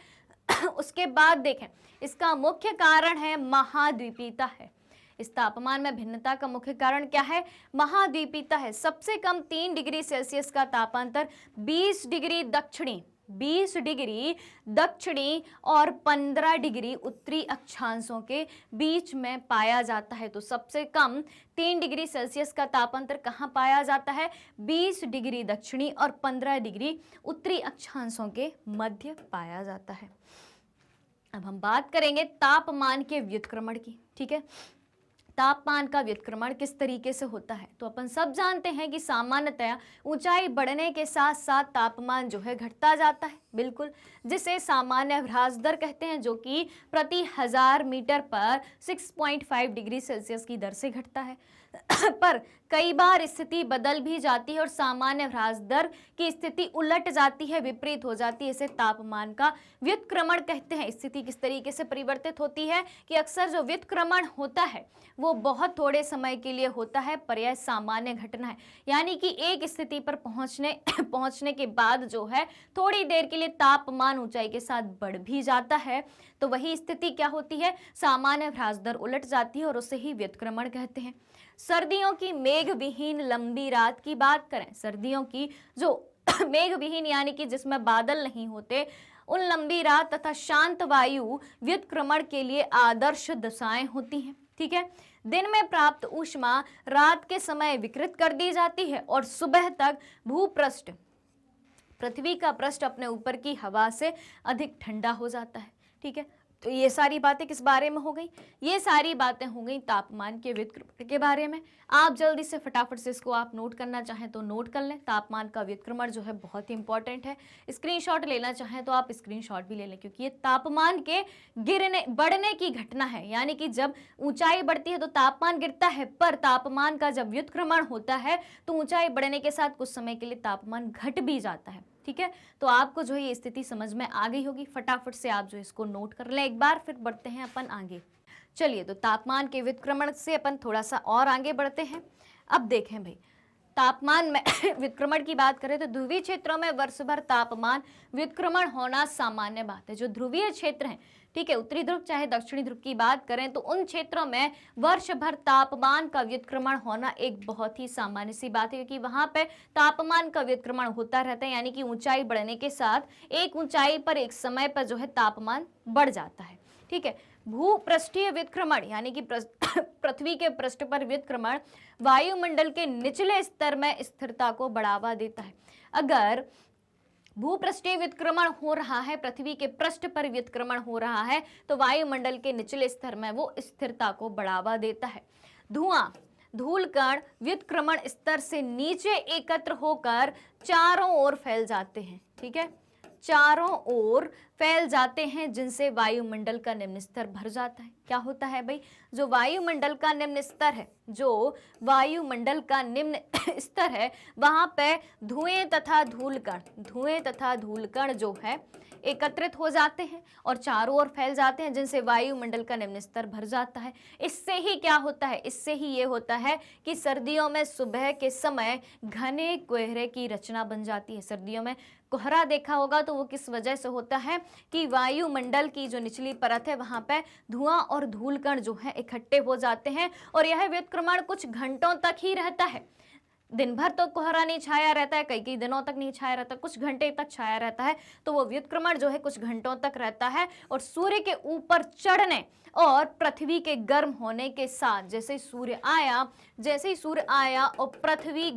उसके बाद देखें, इसका मुख्य कारण है महाद्वीपीयता है। इस तापमान में भिन्नता का मुख्य कारण क्या है, महाद्वीपीयता है। सबसे कम 3 डिग्री सेल्सियस का तापांतर 20 डिग्री दक्षिणी और 15 डिग्री उत्तरी अक्षांशों के बीच में पाया जाता है। तो सबसे कम 3 डिग्री सेल्सियस का तापांतर कहाँ पाया जाता है, 20 डिग्री दक्षिणी और 15 डिग्री उत्तरी अक्षांशों के मध्य पाया जाता है। अब हम बात करेंगे तापमान के व्युत्क्रमण की। ठीक है, तापमान का व्युत्क्रमण किस तरीके से होता है। तो अपन सब जानते हैं कि सामान्यतया ऊंचाई बढ़ने के साथ साथ तापमान जो है घटता जाता है, बिल्कुल, जिसे सामान्य ह्रास दर कहते हैं, जो कि प्रति 1000 मीटर पर 6.5 डिग्री सेल्सियस की दर से घटता है। पर कई बार स्थिति बदल भी जाती है और सामान्य ह्रास दर की स्थिति उलट जाती है, विपरीत हो जाती है। इसे तापमान का व्युत्क्रमण कहते हैं। स्थिति किस तरीके से परिवर्तित होती है कि अक्सर जो व्युत्क्रमण होता है वो बहुत थोड़े समय के लिए होता है, पर यह सामान्य घटना है। यानी कि एक स्थिति पर पहुंचने के बाद जो है थोड़ी देर के लिए तापमान ऊंचाई के साथ बढ़ भी जाता है, तो वही स्थिति क्या होती है, सामान्य ह्रास दर उलट जाती है और उसे ही व्युत्क्रमण कहते हैं। सर्दियों की मेघ विहीन लंबी रात की बात करें, सर्दियों की जो मेघ विहीन यानी कि जिसमें बादल नहीं होते, उन लंबी रात तथा शांत वायु व्युत्क्रमण के लिए आदर्श दशाएं होती हैं। ठीक है, दिन में प्राप्त ऊष्मा रात के समय विकृत कर दी जाती है और सुबह तक पृथ्वी का पृष्ठ अपने ऊपर की हवा से अधिक ठंडा हो जाता है। ठीक है, तो ये सारी बातें किस बारे में हो गई, ये सारी बातें हो गई तापमान के व्युत्क्रमण के बारे में। आप जल्दी से फटाफट से इसको आप नोट करना चाहें तो नोट कर लें। तापमान का व्युत्क्रमण जो है बहुत ही इंपॉर्टेंट है। स्क्रीनशॉट लेना चाहें तो आप स्क्रीनशॉट भी ले लें, क्योंकि ये तापमान के बढ़ने की घटना है। यानी कि जब ऊंचाई बढ़ती है तो तापमान गिरता है, पर तापमान का जब व्युत्क्रमण होता है तो ऊंचाई बढ़ने के साथ कुछ समय के लिए तापमान घट भी जाता है। ठीक है, तो आपको जो है ये स्थिति समझ में आ गई होगी। फटाफट से आप जो इसको नोट कर लें एक बार, फिर बढ़ते हैं अपन आगे। चलिए, तो तापमान के व्युत्क्रमण से अपन थोड़ा सा और आगे बढ़ते हैं। अब देखें भाई, तापमान में व्युत्क्रमण की बात करें तो ध्रुवीय क्षेत्रों में वर्ष भर तापमान व्युत्क्रमण होना सामान्य बात है। जो ध्रुवीय क्षेत्र हैं, ठीक है, उत्तरी ध्रुव चाहे दक्षिणी ध्रुव की बात करें तो उन क्षेत्रों में वर्ष भर तापमान का व्युत्क्रमण होना एक बहुत ही सामान्य सी बात है, क्योंकि वहां पे तापमान का व्युत्क्रमण होता रहता है। यानी कि ऊंचाई बढ़ने के साथ एक ऊंचाई पर एक समय पर जो है तापमान बढ़ जाता है। ठीक है, भूपृष्ठीय व्युत्क्रमण यानी कि पृथ्वी के पृष्ठ पर व्युत्क्रमण वायुमंडल के निचले स्तर में स्थिरता को बढ़ावा देता है। अगर भूपृष्ठीय व्युत्क्रमण हो रहा है, पृथ्वी के पृष्ठ पर व्युत्क्रमण हो रहा है, तो वायुमंडल के निचले स्तर में वो स्थिरता को बढ़ावा देता है। धूल कण व्युत्क्रमण स्तर से नीचे एकत्र होकर चारों ओर फैल जाते हैं। ठीक है, चारों ओर फैल जाते हैं, जिनसे वायुमंडल का निम्न स्तर भर जाता है। क्या होता है भाई, जो वायुमंडल का निम्न स्तर है, जो वायुमंडल का निम्न स्तर है, वहां पे धुएं तथा धूल कण जो है एकत्रित हो जाते हैं और चारों ओर फैल जाते हैं, जिनसे वायुमंडल का निम्न स्तर भर जाता है। इससे ही क्या होता है, इससे ही ये होता है कि सर्दियों में सुबह के समय घने कोहरे की रचना बन जाती है। सर्दियों में कोहरा देखा होगा तो वो किस वजह से होता है कि वायुमंडल की जो निचली परत है वहां पे धुआं और धूल कण जो है इकट्ठे हो जाते हैं और यह व्युत्क्रमण कुछ घंटों तक ही रहता है। दिन भर तो कोहरा नहीं छाया रहता है, कई दिनों तक नहीं छाया रहता, कुछ घंटे तक छाया रहता है। तो वो व्युत्क्रमण जो है कुछ घंटों तक रहता है और सूर्य के ऊपर चढ़ने और पृथ्वी के गर्म होने के साथ जैसे ही सूर्य आया और पृथ्वी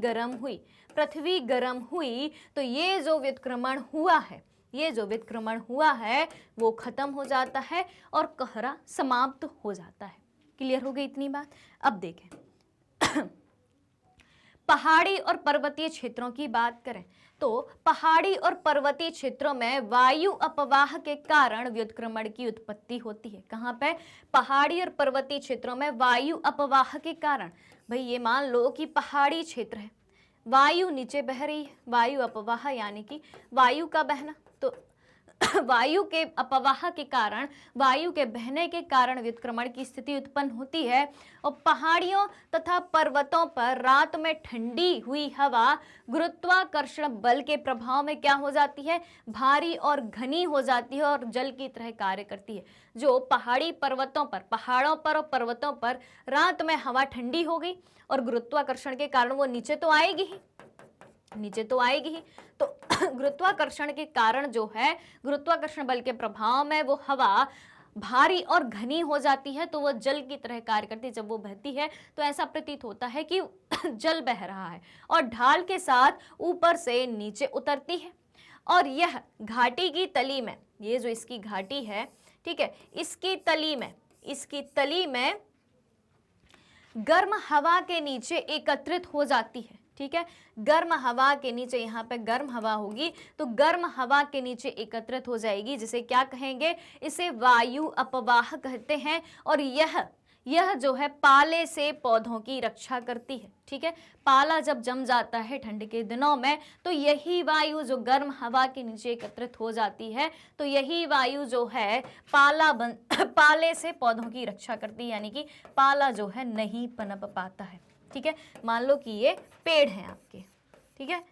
गर्म हुई तो ये जो व्युत्क्रमण हुआ है वो खत्म हो जाता है और कोहरा समाप्त हो जाता है। क्लियर हो गई इतनी बात। अब देखें पहाड़ी और पर्वतीय क्षेत्रों की बात करें तो पहाड़ी और पर्वतीय क्षेत्रों में वायु अपवाह के कारण व्युत्क्रमण की उत्पत्ति होती है। कहाँ पे, पहाड़ी और पर्वतीय क्षेत्रों में वायु अपवाह के कारण। भाई ये मान लो कि पहाड़ी क्षेत्र है, वायु नीचे बह रही है, वायु अपवाह यानी कि वायु का बहना। तो वायु के अपवाह के कारण, वायु के बहने के कारण व्युत्क्रमण की स्थिति उत्पन्न होती है और पहाड़ियों तथा पर्वतों पर रात में ठंडी हुई हवा गुरुत्वाकर्षण बल के प्रभाव में क्या हो जाती है, भारी और घनी हो जाती है और जल की तरह कार्य करती है। जो पहाड़ी पर्वतों पर, पहाड़ों पर और पर्वतों पर रात में हवा ठंडी हो गई और गुरुत्वाकर्षण के कारण वो नीचे तो आएगी ही, नीचे तो आएगी ही। तो गुरुत्वाकर्षण के कारण जो है, गुरुत्वाकर्षण बल के प्रभाव में वो हवा भारी और घनी हो जाती है, तो वो जल की तरह कार्य करती है। जब वो बहती है तो ऐसा प्रतीत होता है कि जल बह रहा है और ढाल के साथ ऊपर से नीचे उतरती है। और यह घाटी की तली में, ये जो इसकी घाटी है, ठीक है, इसकी तली में गर्म हवा के नीचे एकत्रित हो जाती है। ठीक है, गर्म हवा के नीचे, यहाँ पे गर्म हवा होगी तो गर्म हवा के नीचे एकत्रित हो जाएगी, जिसे क्या कहेंगे, इसे वायु अपवाह कहते हैं। और यह जो है पाले से पौधों की रक्षा करती है। ठीक है, पाला जब जम जाता है ठंड के दिनों में तो यही वायु जो गर्म हवा के नीचे एकत्रित हो जाती है, तो यही वायु जो है पाले से पौधों की रक्षा करती है, यानी कि पाला जो है नहीं पनप पाता है। ठीक है, मान लो कि ये पेड़ हैं आपके, ठीक है।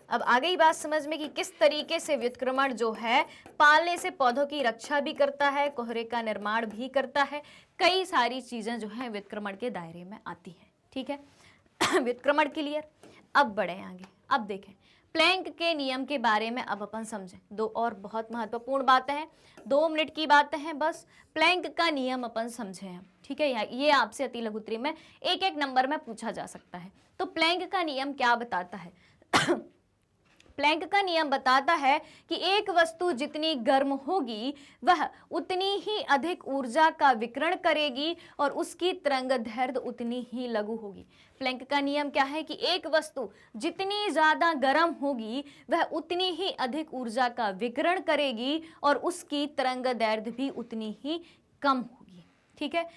अब आ गई बात समझ में कि किस तरीके से व्युत्क्रमण जो है पाले से पौधों की रक्षा भी करता है, कोहरे का निर्माण भी करता है, कई सारी चीजें जो है व्युत्क्रमण के दायरे में आती हैं। ठीक है, व्युत्क्रमण क्लियर। अब बढ़े आगे, अब देखें प्लैंक के नियम के बारे में अब अपन समझें। दो और बहुत महत्वपूर्ण बातें हैं, 2 मिनट की बातें हैं बस। प्लैंक का नियम अपन समझें हम, ठीक है। ये आपसे अति लघुत्तरी में एक नंबर में पूछा जा सकता है। तो प्लैंक का नियम क्या बताता है? प्लैंक का नियम बताता है कि एक वस्तु जितनी गर्म होगी वह उतनी ही अधिक ऊर्जा का विकिरण करेगी और उसकी तरंगदैर्घ्य उतनी ही लघु होगी। प्लैंक का नियम क्या है कि एक वस्तु जितनी ज्यादा गर्म होगी वह उतनी ही अधिक ऊर्जा का विकिरण करेगी और उसकी तरंगदैर्घ्य भी उतनी ही कम होगी। ठीक है,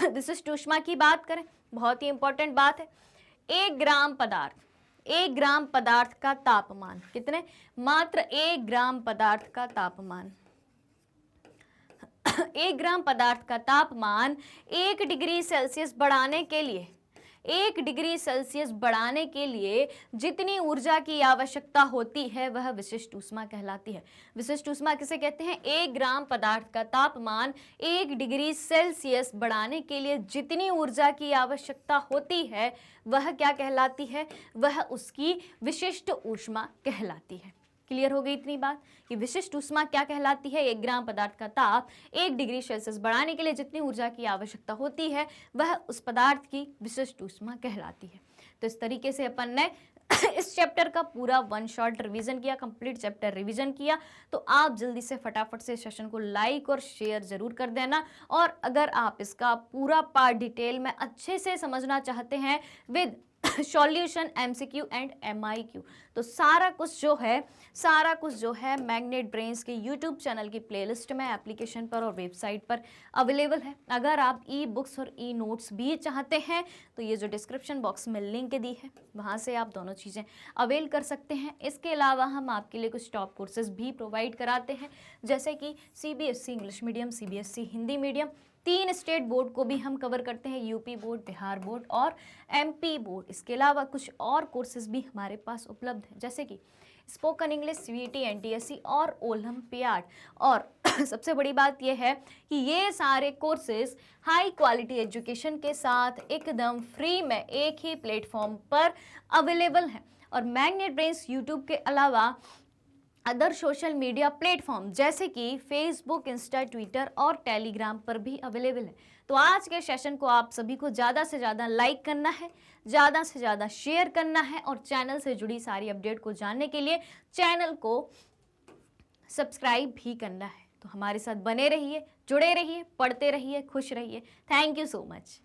विशिष्ट ऊष्मा की बात करें, बहुत ही इंपॉर्टेंट बात है। 1 ग्राम पदार्थ का तापमान कितने? मात्र 1 ग्राम पदार्थ का तापमान 1 ग्राम पदार्थ का तापमान 1 डिग्री सेल्सियस बढ़ाने के लिए 1 डिग्री सेल्सियस बढ़ाने के लिए जितनी ऊर्जा की आवश्यकता होती है वह विशिष्ट ऊष्मा कहलाती है। विशिष्ट ऊष्मा किसे कहते हैं? 1 ग्राम पदार्थ का तापमान 1 डिग्री सेल्सियस बढ़ाने के लिए जितनी ऊर्जा की आवश्यकता होती है वह क्या कहलाती है? वह उसकी विशिष्ट ऊष्मा कहलाती है। क्लियर हो गई इतनी बात कि विशिष्ट ऊष्मा क्या कहलाती है? 1 ग्राम पदार्थ का ताप 1 डिग्री सेल्सियस बढ़ाने के लिए जितनी ऊर्जा की आवश्यकता होती है वह उस पदार्थ की विशिष्ट ऊष्मा कहलाती है। तो इस तरीके से अपन ने इस चैप्टर का पूरा 1 शॉट रिवीजन किया, कंप्लीट चैप्टर रिवीजन किया। तो आप जल्दी से फटाफट से सेशन को लाइक और शेयर जरूर कर देना। और अगर आप इसका पूरा पार्ट डिटेल में अच्छे से समझना चाहते हैं with solution, MCQ and MIQ, तो सारा कुछ जो है मैग्नेट ब्रेन्स के यूट्यूब चैनल की प्लेलिस्ट में, एप्लीकेशन पर और वेबसाइट पर अवेलेबल है। अगर आप ई बुक्स और ई नोट्स भी चाहते हैं तो ये जो डिस्क्रिप्शन बॉक्स में लिंक दी है वहाँ से आप दोनों चीज़ें अवेल कर सकते हैं। इसके अलावा हम आपके लिए कुछ टॉप कोर्सेज भी प्रोवाइड कराते हैं, जैसे कि CBSE English medium, CBSE Hindi medium, 3 state board को भी हम कवर करते हैं, यूपी बोर्ड, बिहार बोर्ड और MP बोर्ड। इसके अलावा कुछ और कोर्सेज भी हमारे पास उपलब्ध हैं, जैसे कि स्पोकन इंग्लिश, CVT, NTSC और ओलंपियाड। और सबसे बड़ी बात यह है कि ये सारे कोर्सेज हाई क्वालिटी एजुकेशन के साथ एकदम फ्री में एक ही प्लेटफॉर्म पर अवेलेबल हैं। और मैग्नेट ब्रेन्स यूट्यूब के अलावा अदर सोशल मीडिया प्लेटफॉर्म जैसे कि फेसबुक, इंस्टा, ट्विटर और टेलीग्राम पर भी अवेलेबल है। तो आज के सेशन को आप सभी को ज़्यादा से ज़्यादा लाइक करना है, ज़्यादा से ज़्यादा शेयर करना है और चैनल से जुड़ी सारी अपडेट को जानने के लिए चैनल को सब्सक्राइब भी करना है। तो हमारे साथ बने रहिए, जुड़े रहिए, पढ़ते रहिए, खुश रहिए। Thank you so much.